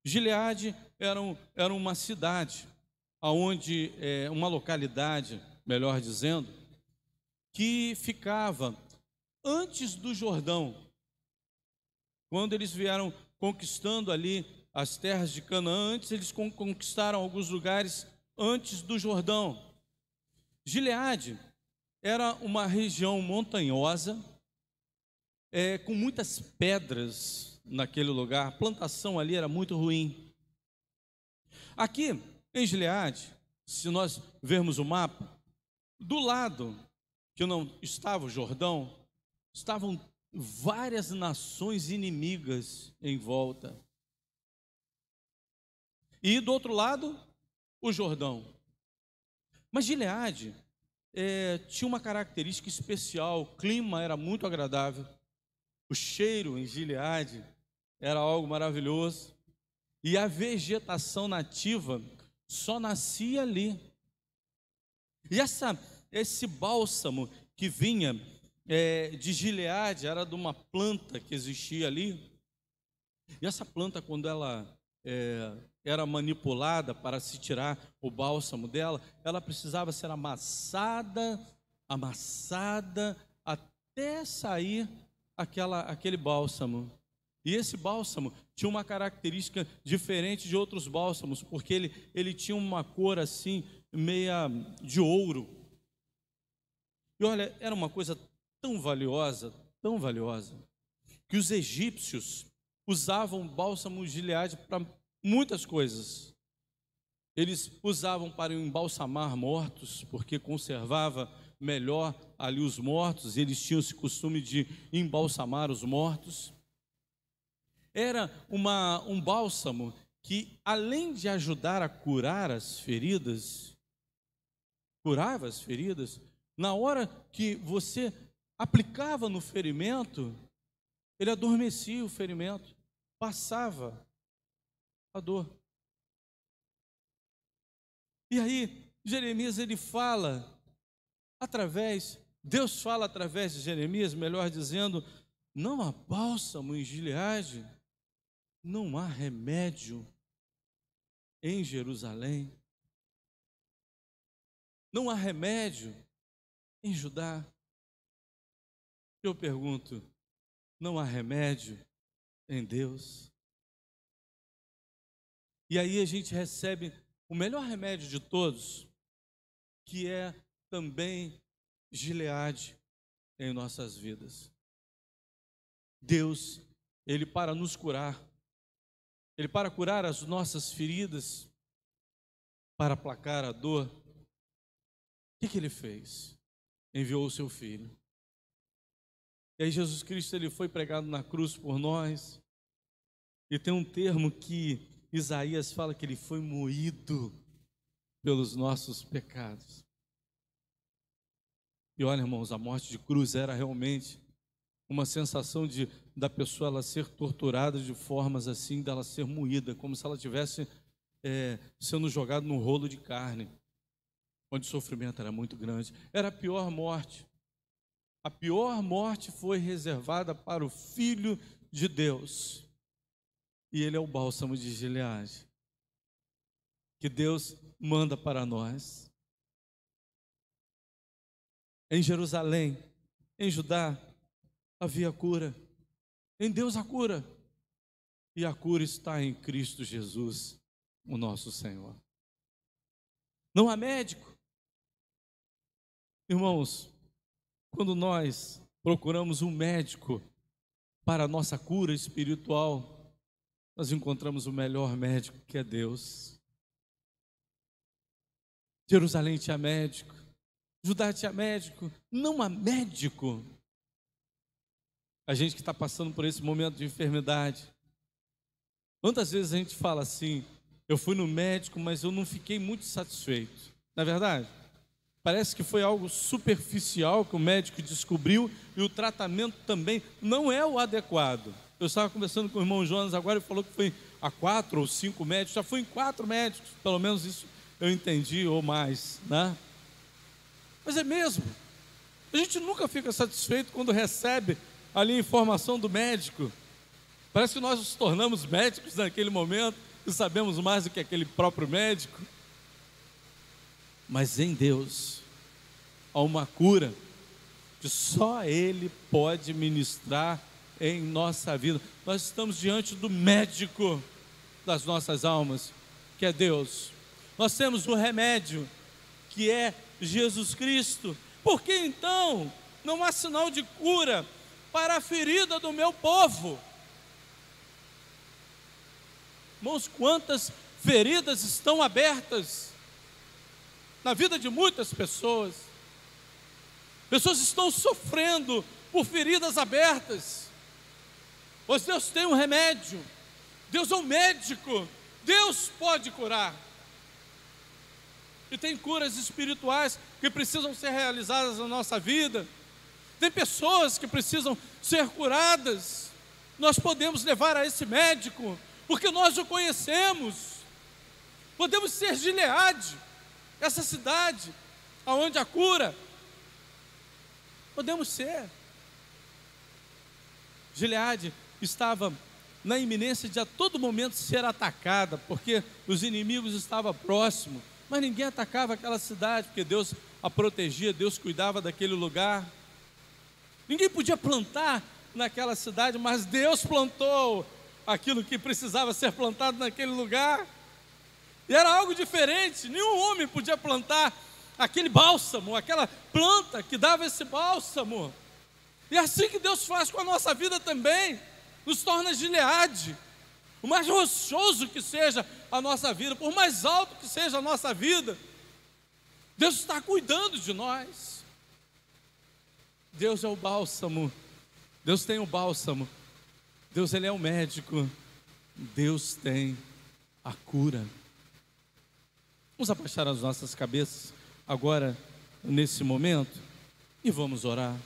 Gileade era uma cidade, aonde uma localidade, melhor dizendo, que ficava antes do Jordão. Quando eles vieram conquistando ali as terras de Canaã, antes eles conquistaram alguns lugares antes do Jordão. Gileade era uma região montanhosa, com muitas pedras naquele lugar. A plantação ali era muito ruim. Aqui em Gileade, se nós vermos o mapa, do lado que não estava o Jordão, estavam várias nações inimigas em volta. E do outro lado, o Jordão. Mas Gileade tinha uma característica especial: o clima era muito agradável, o cheiro em Gileade era algo maravilhoso, e a vegetação nativa só nascia ali. E esse bálsamo que vinha de Gileade era de uma planta que existia ali. E essa planta, quando ela era manipulada para se tirar o bálsamo dela, ela precisava ser amassada até sair aquele bálsamo. E esse bálsamo tinha uma característica diferente de outros bálsamos, porque ele tinha uma cor assim, meia de ouro. E olha, era uma coisa tão valiosa, que os egípcios usavam bálsamo de Gileade para muitas coisas. Eles usavam para embalsamar mortos, porque conservava melhor ali os mortos, e eles tinham esse costume de embalsamar os mortos. Era um bálsamo que, além de ajudar a curar as feridas, curava as feridas, na hora que você aplicava no ferimento, ele adormecia o ferimento, passava a dor. E aí, Jeremias ele fala Deus fala através de Jeremias, melhor dizendo: não há bálsamo em Gileade, não há remédio em Jerusalém, não há remédio em Judá. Eu pergunto: não há remédio em Deus? E aí a gente recebe o melhor remédio de todos, que é também Gileade em nossas vidas. Deus, Ele para nos curar, Ele para curar as nossas feridas, para aplacar a dor, o que Ele fez? Enviou o seu Filho. E aí Jesus Cristo ele foi pregado na cruz por nós. E tem um termo que Isaías fala que ele foi moído pelos nossos pecados. E olha, irmãos, a morte de cruz era realmente uma sensação da pessoa ela ser torturada de formas assim, dela ser moída, como se ela estivesse sendo jogada num rolo de carne, onde o sofrimento era muito grande. Era a pior morte. A pior morte foi reservada para o Filho de Deus. E Ele é o bálsamo de Gileade, que Deus manda para nós. Em Jerusalém, em Judá, havia cura. Em Deus a cura. E a cura está em Cristo Jesus, o nosso Senhor. Não há médico, Irmãos, quando nós procuramos um médico para a nossa cura espiritual, nós encontramos o melhor médico, que é Deus. Jerusalém tinha médico, Judá tinha médico, não há médico. A gente que está passando por esse momento de enfermidade, quantas vezes a gente fala assim: eu fui no médico, mas eu não fiquei muito satisfeito. Não é verdade? Parece que foi algo superficial que o médico descobriu e o tratamento também não é o adequado. Eu estava conversando com o irmão Jonas agora e falou que foi a 4 ou 5 médicos, já foi em 4 médicos, pelo menos isso eu entendi, ou mais, né? Mas é mesmo, a gente nunca fica satisfeito quando recebe ali a informação do médico. Parece que nós nos tornamos médicos naquele momento e sabemos mais do que aquele próprio médico. Mas em Deus há uma cura que só Ele pode ministrar em nossa vida. Nós estamos diante do médico das nossas almas, que é Deus. Nós temos o remédio, que é Jesus Cristo. Por que então não há sinal de cura para a ferida do meu povo? Irmãos, quantas feridas estão abertas na vida de muitas pessoas. Pessoas estão sofrendo por feridas abertas. Pois Deus tem um remédio, Deus é um médico, Deus pode curar. E tem curas espirituais que precisam ser realizadas na nossa vida. Tem pessoas que precisam ser curadas. Nós podemos levar a esse médico, porque nós o conhecemos. Podemos ser Gileade, essa cidade onde a cura. Podemos ser. Gileade estava na iminência de a todo momento ser atacada, porque os inimigos estavam próximos, mas ninguém atacava aquela cidade, porque Deus a protegia, Deus cuidava daquele lugar. Ninguém podia plantar naquela cidade, mas Deus plantou aquilo que precisava ser plantado naquele lugar. E era algo diferente, nenhum homem podia plantar aquele bálsamo, aquela planta que dava esse bálsamo. E é assim que Deus faz com a nossa vida também, nos torna Gileade. O mais rochoso que seja a nossa vida, por mais alto que seja a nossa vida, Deus está cuidando de nós. Deus é o bálsamo, Deus tem o bálsamo, Deus Ele é o médico, Deus tem a cura. Vamos abaixar as nossas cabeças agora, nesse momento, e vamos orar.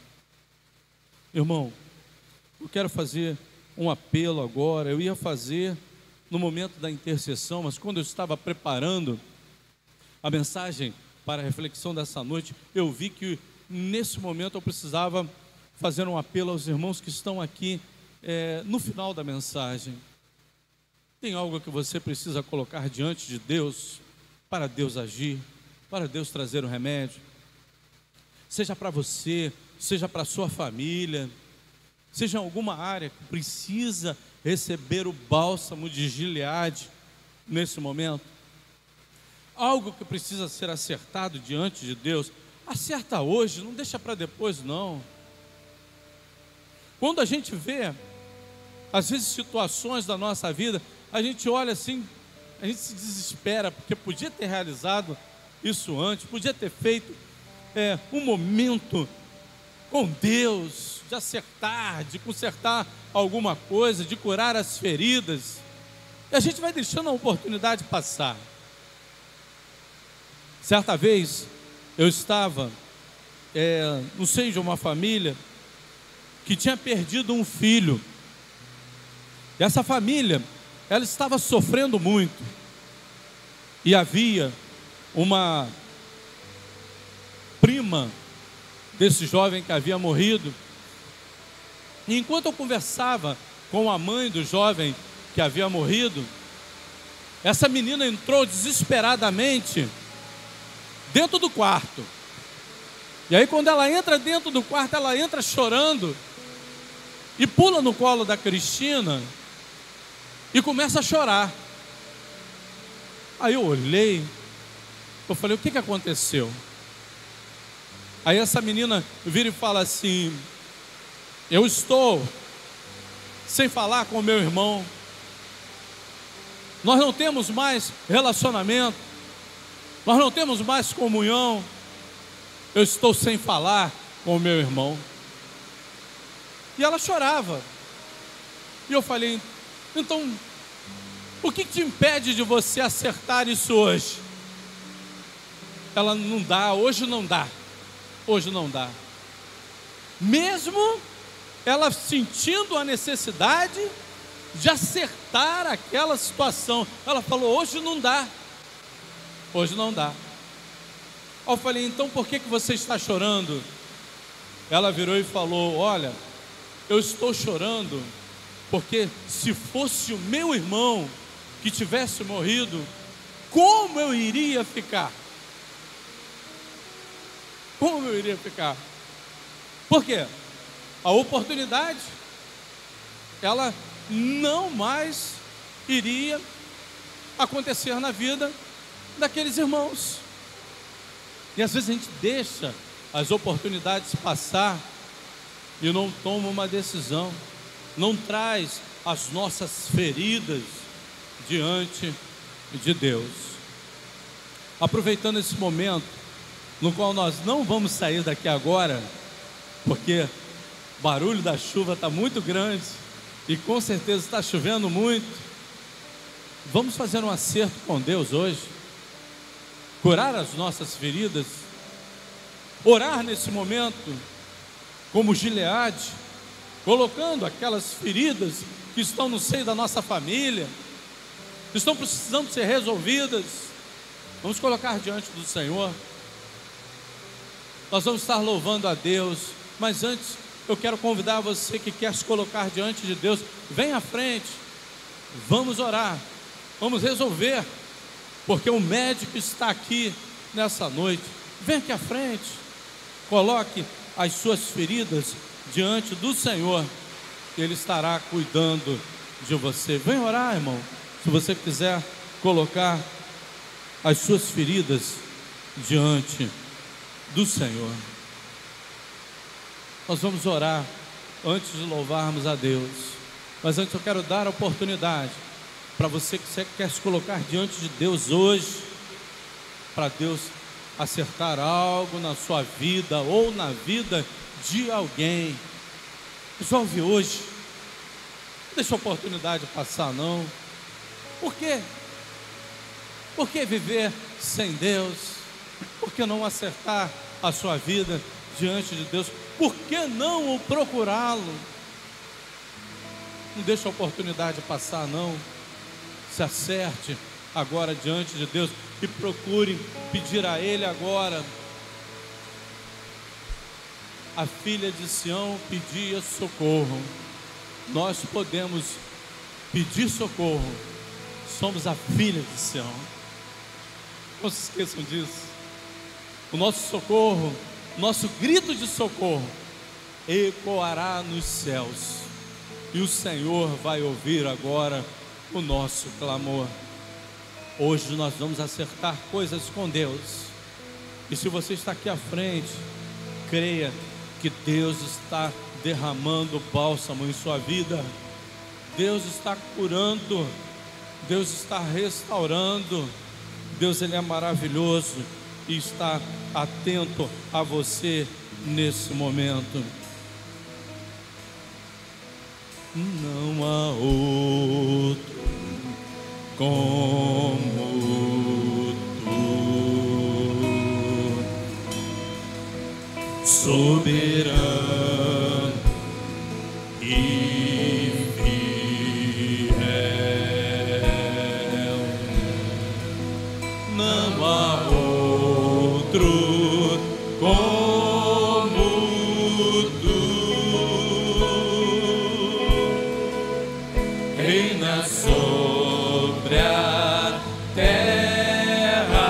Irmão, eu quero fazer um apelo agora. Eu ia fazer no momento da intercessão, mas quando eu estava preparando a mensagem para a reflexão dessa noite, eu vi que nesse momento eu precisava fazer um apelo aos irmãos que estão aqui no final da mensagem. Tem algo que você precisa colocar diante de Deus, para Deus agir, para Deus trazer o remédio, seja para você, seja para a sua família, seja em alguma área que precisa receber o bálsamo de Gileade nesse momento. Algo que precisa ser acertado diante de Deus, acerta hoje, não deixa para depois não. Quando a gente vê, às vezes, situações da nossa vida, a gente olha assim, a gente se desespera, porque podia ter realizado isso antes, podia ter feito um momento com Deus, de acertar, de consertar alguma coisa, de curar as feridas, e a gente vai deixando a oportunidade passar. Certa vez, eu estava no seio de uma família que tinha perdido um filho, e essa família, ela estava sofrendo muito, e havia uma prima desse jovem que havia morrido, e enquanto eu conversava com a mãe do jovem que havia morrido, essa menina entrou desesperadamente dentro do quarto, e aí quando ela entra dentro do quarto, ela entra chorando, e pula no colo da Cristina, e começa a chorar. Aí eu olhei, eu falei, o que aconteceu? Aí essa menina vira e fala assim: eu estou sem falar com o meu irmão, nós não temos mais relacionamento, nós não temos mais comunhão, eu estou sem falar com o meu irmão. E ela chorava. E eu falei: então, o que te impede de você acertar isso hoje? Ela: não dá, hoje não dá. Hoje não dá. Mesmo ela sentindo a necessidade de acertar aquela situação, ela falou: hoje não dá. Hoje não dá. Eu falei: então por que você está chorando? Ela virou e falou: olha, eu estou chorando porque se fosse o meu irmão que tivesse morrido, como eu iria ficar? Como eu iria ficar? Por quê? A oportunidade, ela não mais iria acontecer na vida daqueles irmãos. E às vezes a gente deixa as oportunidades passar e não toma uma decisão, não traz as nossas feridas diante de Deus. Aproveitando esse momento, no qual nós não vamos sair daqui agora, porque o barulho da chuva está muito grande e com certeza está chovendo muito. Vamos fazer um acerto com Deus hoje, curar as nossas feridas, orar nesse momento como Gileade, colocando aquelas feridas que estão no seio da nossa família, que estão precisando ser resolvidas. Vamos colocar diante do Senhor. Nós vamos estar louvando a Deus, mas antes eu quero convidar você que quer se colocar diante de Deus, vem à frente, vamos orar, vamos resolver, porque o médico está aqui nessa noite. Vem aqui à frente, coloque as suas feridas diante do Senhor, Ele estará cuidando de você. Vem orar, irmão, se você quiser colocar as suas feridas diante do Senhor. Nós vamos orar antes de louvarmos a Deus, mas antes eu quero dar a oportunidade para você que quer se colocar diante de Deus hoje, para Deus acertar algo na sua vida ou na vida de alguém. Resolve hoje, não deixa a oportunidade passar não. Por quê? Por que viver sem Deus? Por que não acertar a sua vida diante de Deus? Por que não o procurá-lo? Não deixa a oportunidade passar não. Se acerte agora diante de Deus e procure pedir a Ele agora. A filha de Sião pedia socorro. Nós podemos pedir socorro. Somos a filha de Sião. Não se esqueçam disso. O nosso socorro, nosso grito de socorro ecoará nos céus, e o Senhor vai ouvir agora o nosso clamor. Hoje nós vamos acertar coisas com Deus, e se você está aqui à frente, creia que Deus está derramando bálsamo em sua vida. Deus está curando, Deus está restaurando. Deus, Ele é maravilhoso e está atento a você nesse momento. Não há outro como tu, soberano e fiel. Não há outro como tu, reina sobre a terra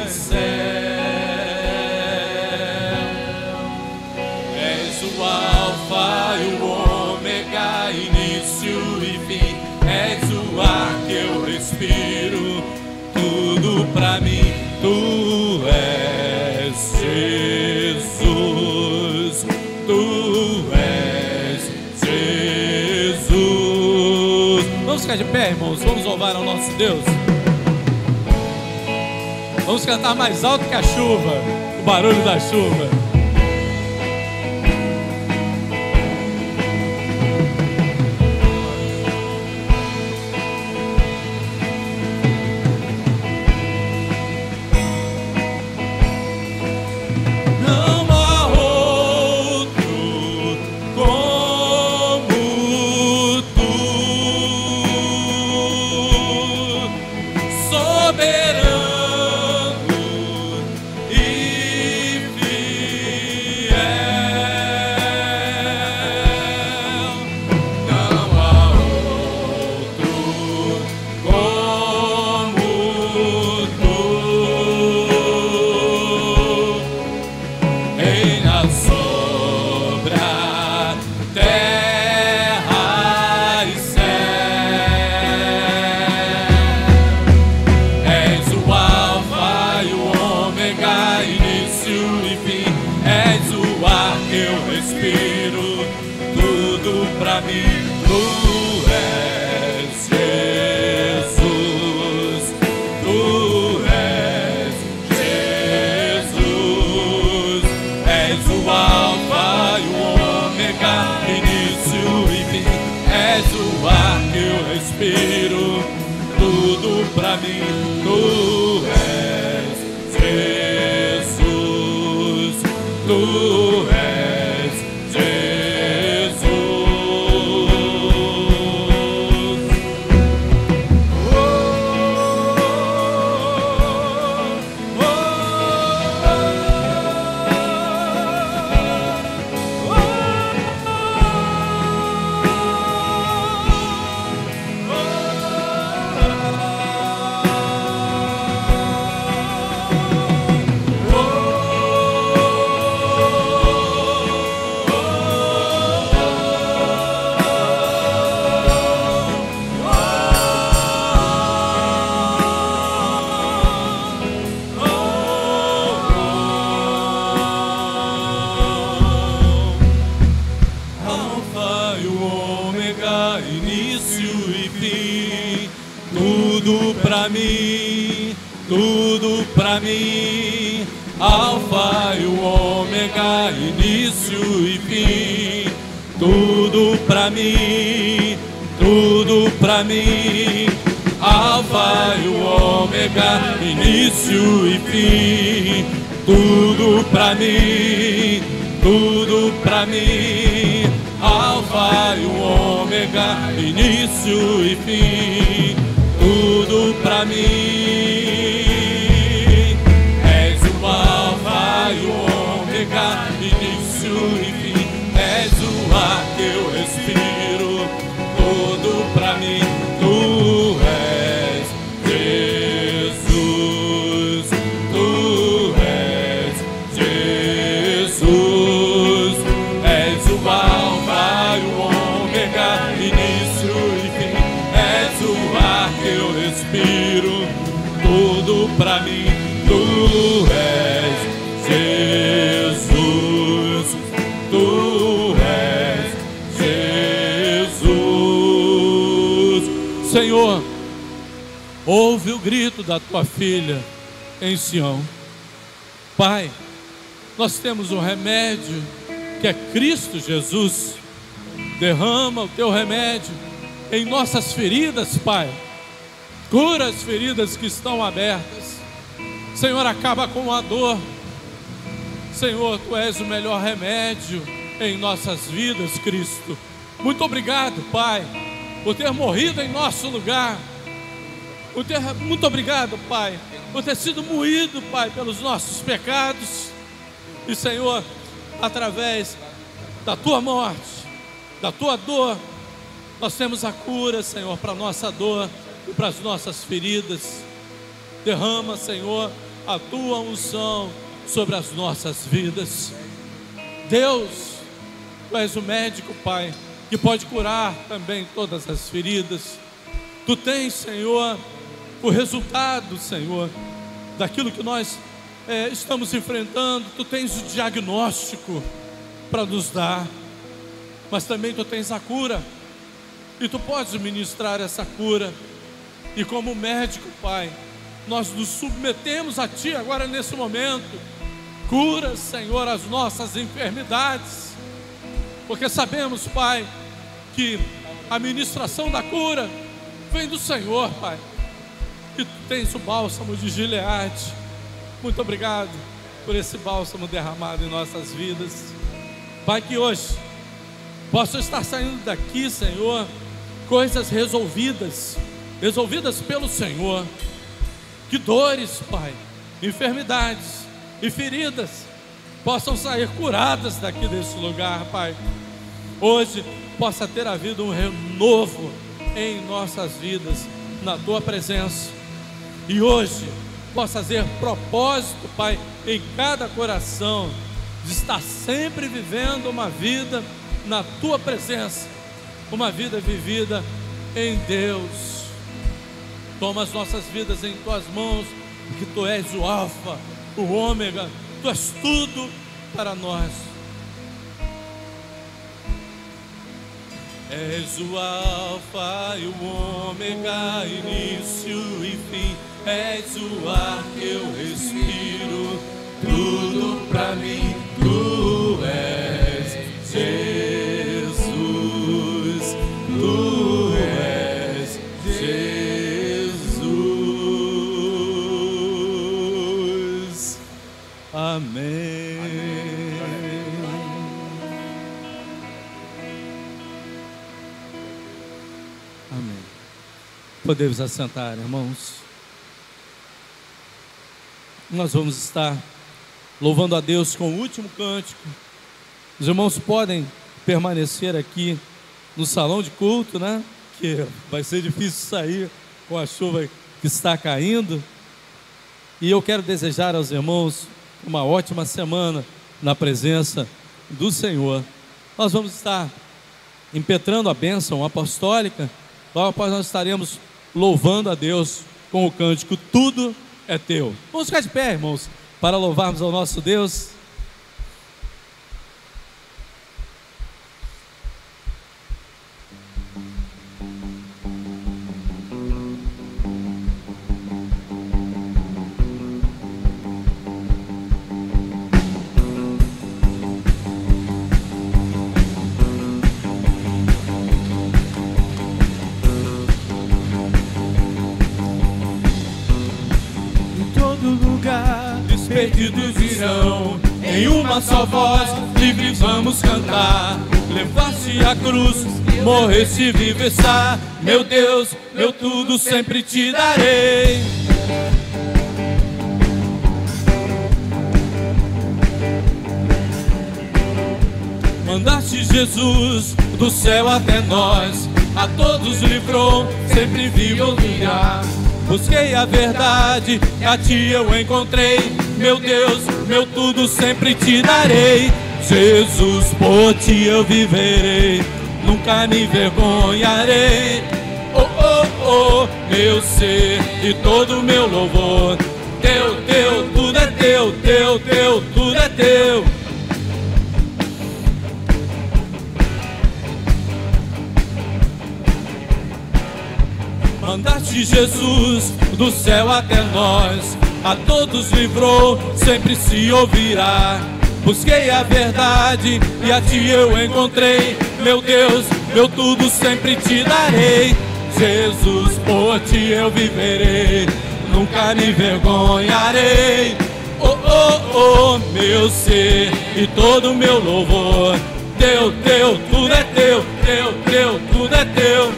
e céu. És o alfa e o ômega, início e fim. És o ar que eu respiro, tudo pra mim. Tu és Jesus. Tu és Jesus. Vamos ficar de pé, irmãos, vamos louvar ao nosso Deus. Vamos cantar mais alto que a chuva, o barulho da chuva. Alfa e o Ômega, início e fim. Tudo pra mim, tudo pra mim. Alfa e o Ômega, início e fim. Tudo pra mim, tudo pra mim. Alfa e o Ômega, início e fim. Tudo pra mim. És o Alfa e o Ômega, início e fim. És o ar que eu respiro. Tudo pra mim. Tu és Jesus. Tu és Jesus. És o Alfa e o Ômega, início e fim. És o ar que eu respiro. Tudo pra mim. Tu és Jesus. Tu és Jesus. Senhor, ouve o grito da tua filha em Sião. Pai, nós temos um remédio que é Cristo Jesus. Derrama o teu remédio em nossas feridas, Pai. Cura as feridas que estão abertas. Senhor, acaba com a dor. Senhor, tu és o melhor remédio em nossas vidas, Cristo. Muito obrigado, Pai, por ter morrido em nosso lugar. Muito obrigado, Pai, por ter sido moído, Pai, pelos nossos pecados. E, Senhor, através da tua morte, da tua dor, nós temos a cura, Senhor, para a nossa dor e para as nossas feridas. Derrama, Senhor, a tua unção sobre as nossas vidas. Deus, tu és o médico, Pai, que pode curar também todas as feridas. Tu tens, Senhor, o resultado, Senhor, daquilo que nós estamos enfrentando. Tu tens o diagnóstico. para nos dar, mas também Tu tens a cura, e Tu podes ministrar essa cura. E como médico, Pai, nós nos submetemos a Ti agora nesse momento. Cura, Senhor, as nossas enfermidades, porque sabemos, Pai, que a ministração da cura vem do Senhor, Pai, e Tu tens o bálsamo de Gileade. Muito obrigado por esse bálsamo derramado em nossas vidas, Pai, que hoje possa estar saindo daqui, Senhor, coisas resolvidas pelo Senhor, que dores, Pai, enfermidades e feridas possam sair curadas daqui desse lugar, Pai. Hoje possa ter havido um renovo em nossas vidas, na Tua presença, e hoje possa haver propósito, Pai, em cada coração, de estar sempre vivendo uma vida na Tua presença, uma vida vivida em Deus. Toma as nossas vidas em Tuas mãos, porque Tu és o Alfa, o Ômega, Tu és tudo para nós. És o Alfa e o Ômega, início e fim. És o ar que eu respiro, tudo pra mim. Tu és Jesus, Tu és Jesus. Amém. Amém. Podemos assentar, irmãos. Nós vamos estar louvando a Deus com o último cântico. Os irmãos podem permanecer aqui no salão de culto, né? Que vai ser difícil sair com a chuva que está caindo. E eu quero desejar aos irmãos uma ótima semana na presença do Senhor. Nós vamos estar impetrando a bênção apostólica. Logo após nós estaremos louvando a Deus com o cântico Tudo é Teu. Vamos ficar de pé, irmãos, para louvarmos ao nosso Deus. Perdidos irão, em uma só voz, livres vamos cantar. Levaste a cruz, morreste, vive está. Meu Deus, meu tudo sempre te darei. Mandaste Jesus do céu até nós, a todos livrou, sempre vivo virá. Busquei a verdade, a Ti eu encontrei. Meu Deus, meu tudo sempre te darei. Jesus, por Ti eu viverei, nunca me envergonharei. Oh, oh, oh, meu ser e todo meu louvor. Teu, Teu, tudo é Teu, Teu, Teu, tudo é Teu. Mandaste Jesus do céu até nós, a todos livrou, sempre se ouvirá. Busquei a verdade e a Ti eu encontrei. Meu Deus, meu tudo sempre te darei. Jesus, por Ti eu viverei, nunca me envergonharei. Oh, oh, oh, meu ser e todo meu louvor. Teu, Teu, tudo é Teu, Teu, Teu, tudo é Teu.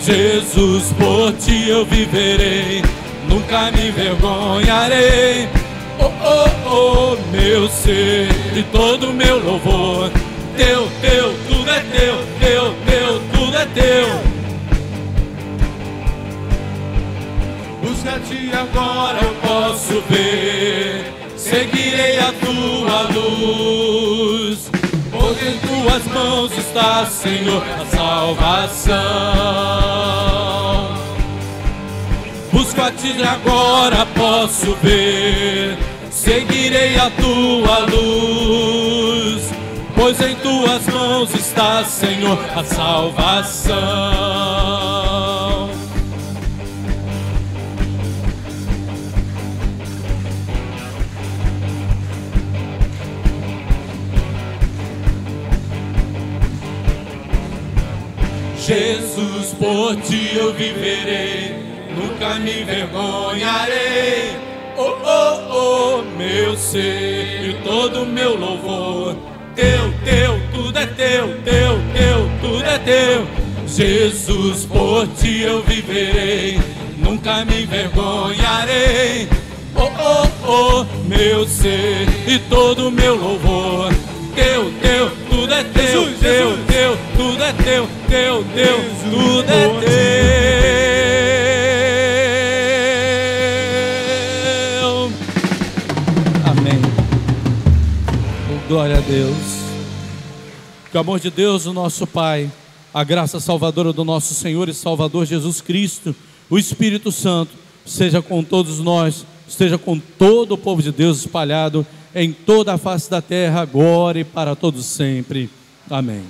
Jesus, por Ti eu viverei, nunca me envergonharei. Oh, oh, oh, meu ser e todo meu louvor. Teu, Teu, tudo é Teu, Teu, Teu, tudo é Teu. Busca-Te agora eu posso ver, seguirei a Tua luz. Porque em Tuas mãos está, Senhor, a salvação. Busco-Te agora posso ver, seguirei a Tua luz. pois em tuas mãos está, Senhor, a salvação. Jesus, por ti eu viverei, nunca me envergonharei. Oh, oh, oh, meu ser e todo meu louvor, teu, tudo é teu, tudo é teu. Jesus, por ti eu viverei, nunca me envergonharei. Oh, oh, oh, meu ser e todo meu louvor, teu, tudo é teu, tudo é teu, tudo é teu. Amém. Glória a Deus. Que o amor de Deus, o nosso Pai, a graça salvadora do nosso Senhor e Salvador Jesus Cristo, o Espírito Santo, seja com todos nós, esteja com todo o povo de Deus espalhado em toda a face da terra, agora e para todos sempre. Amém.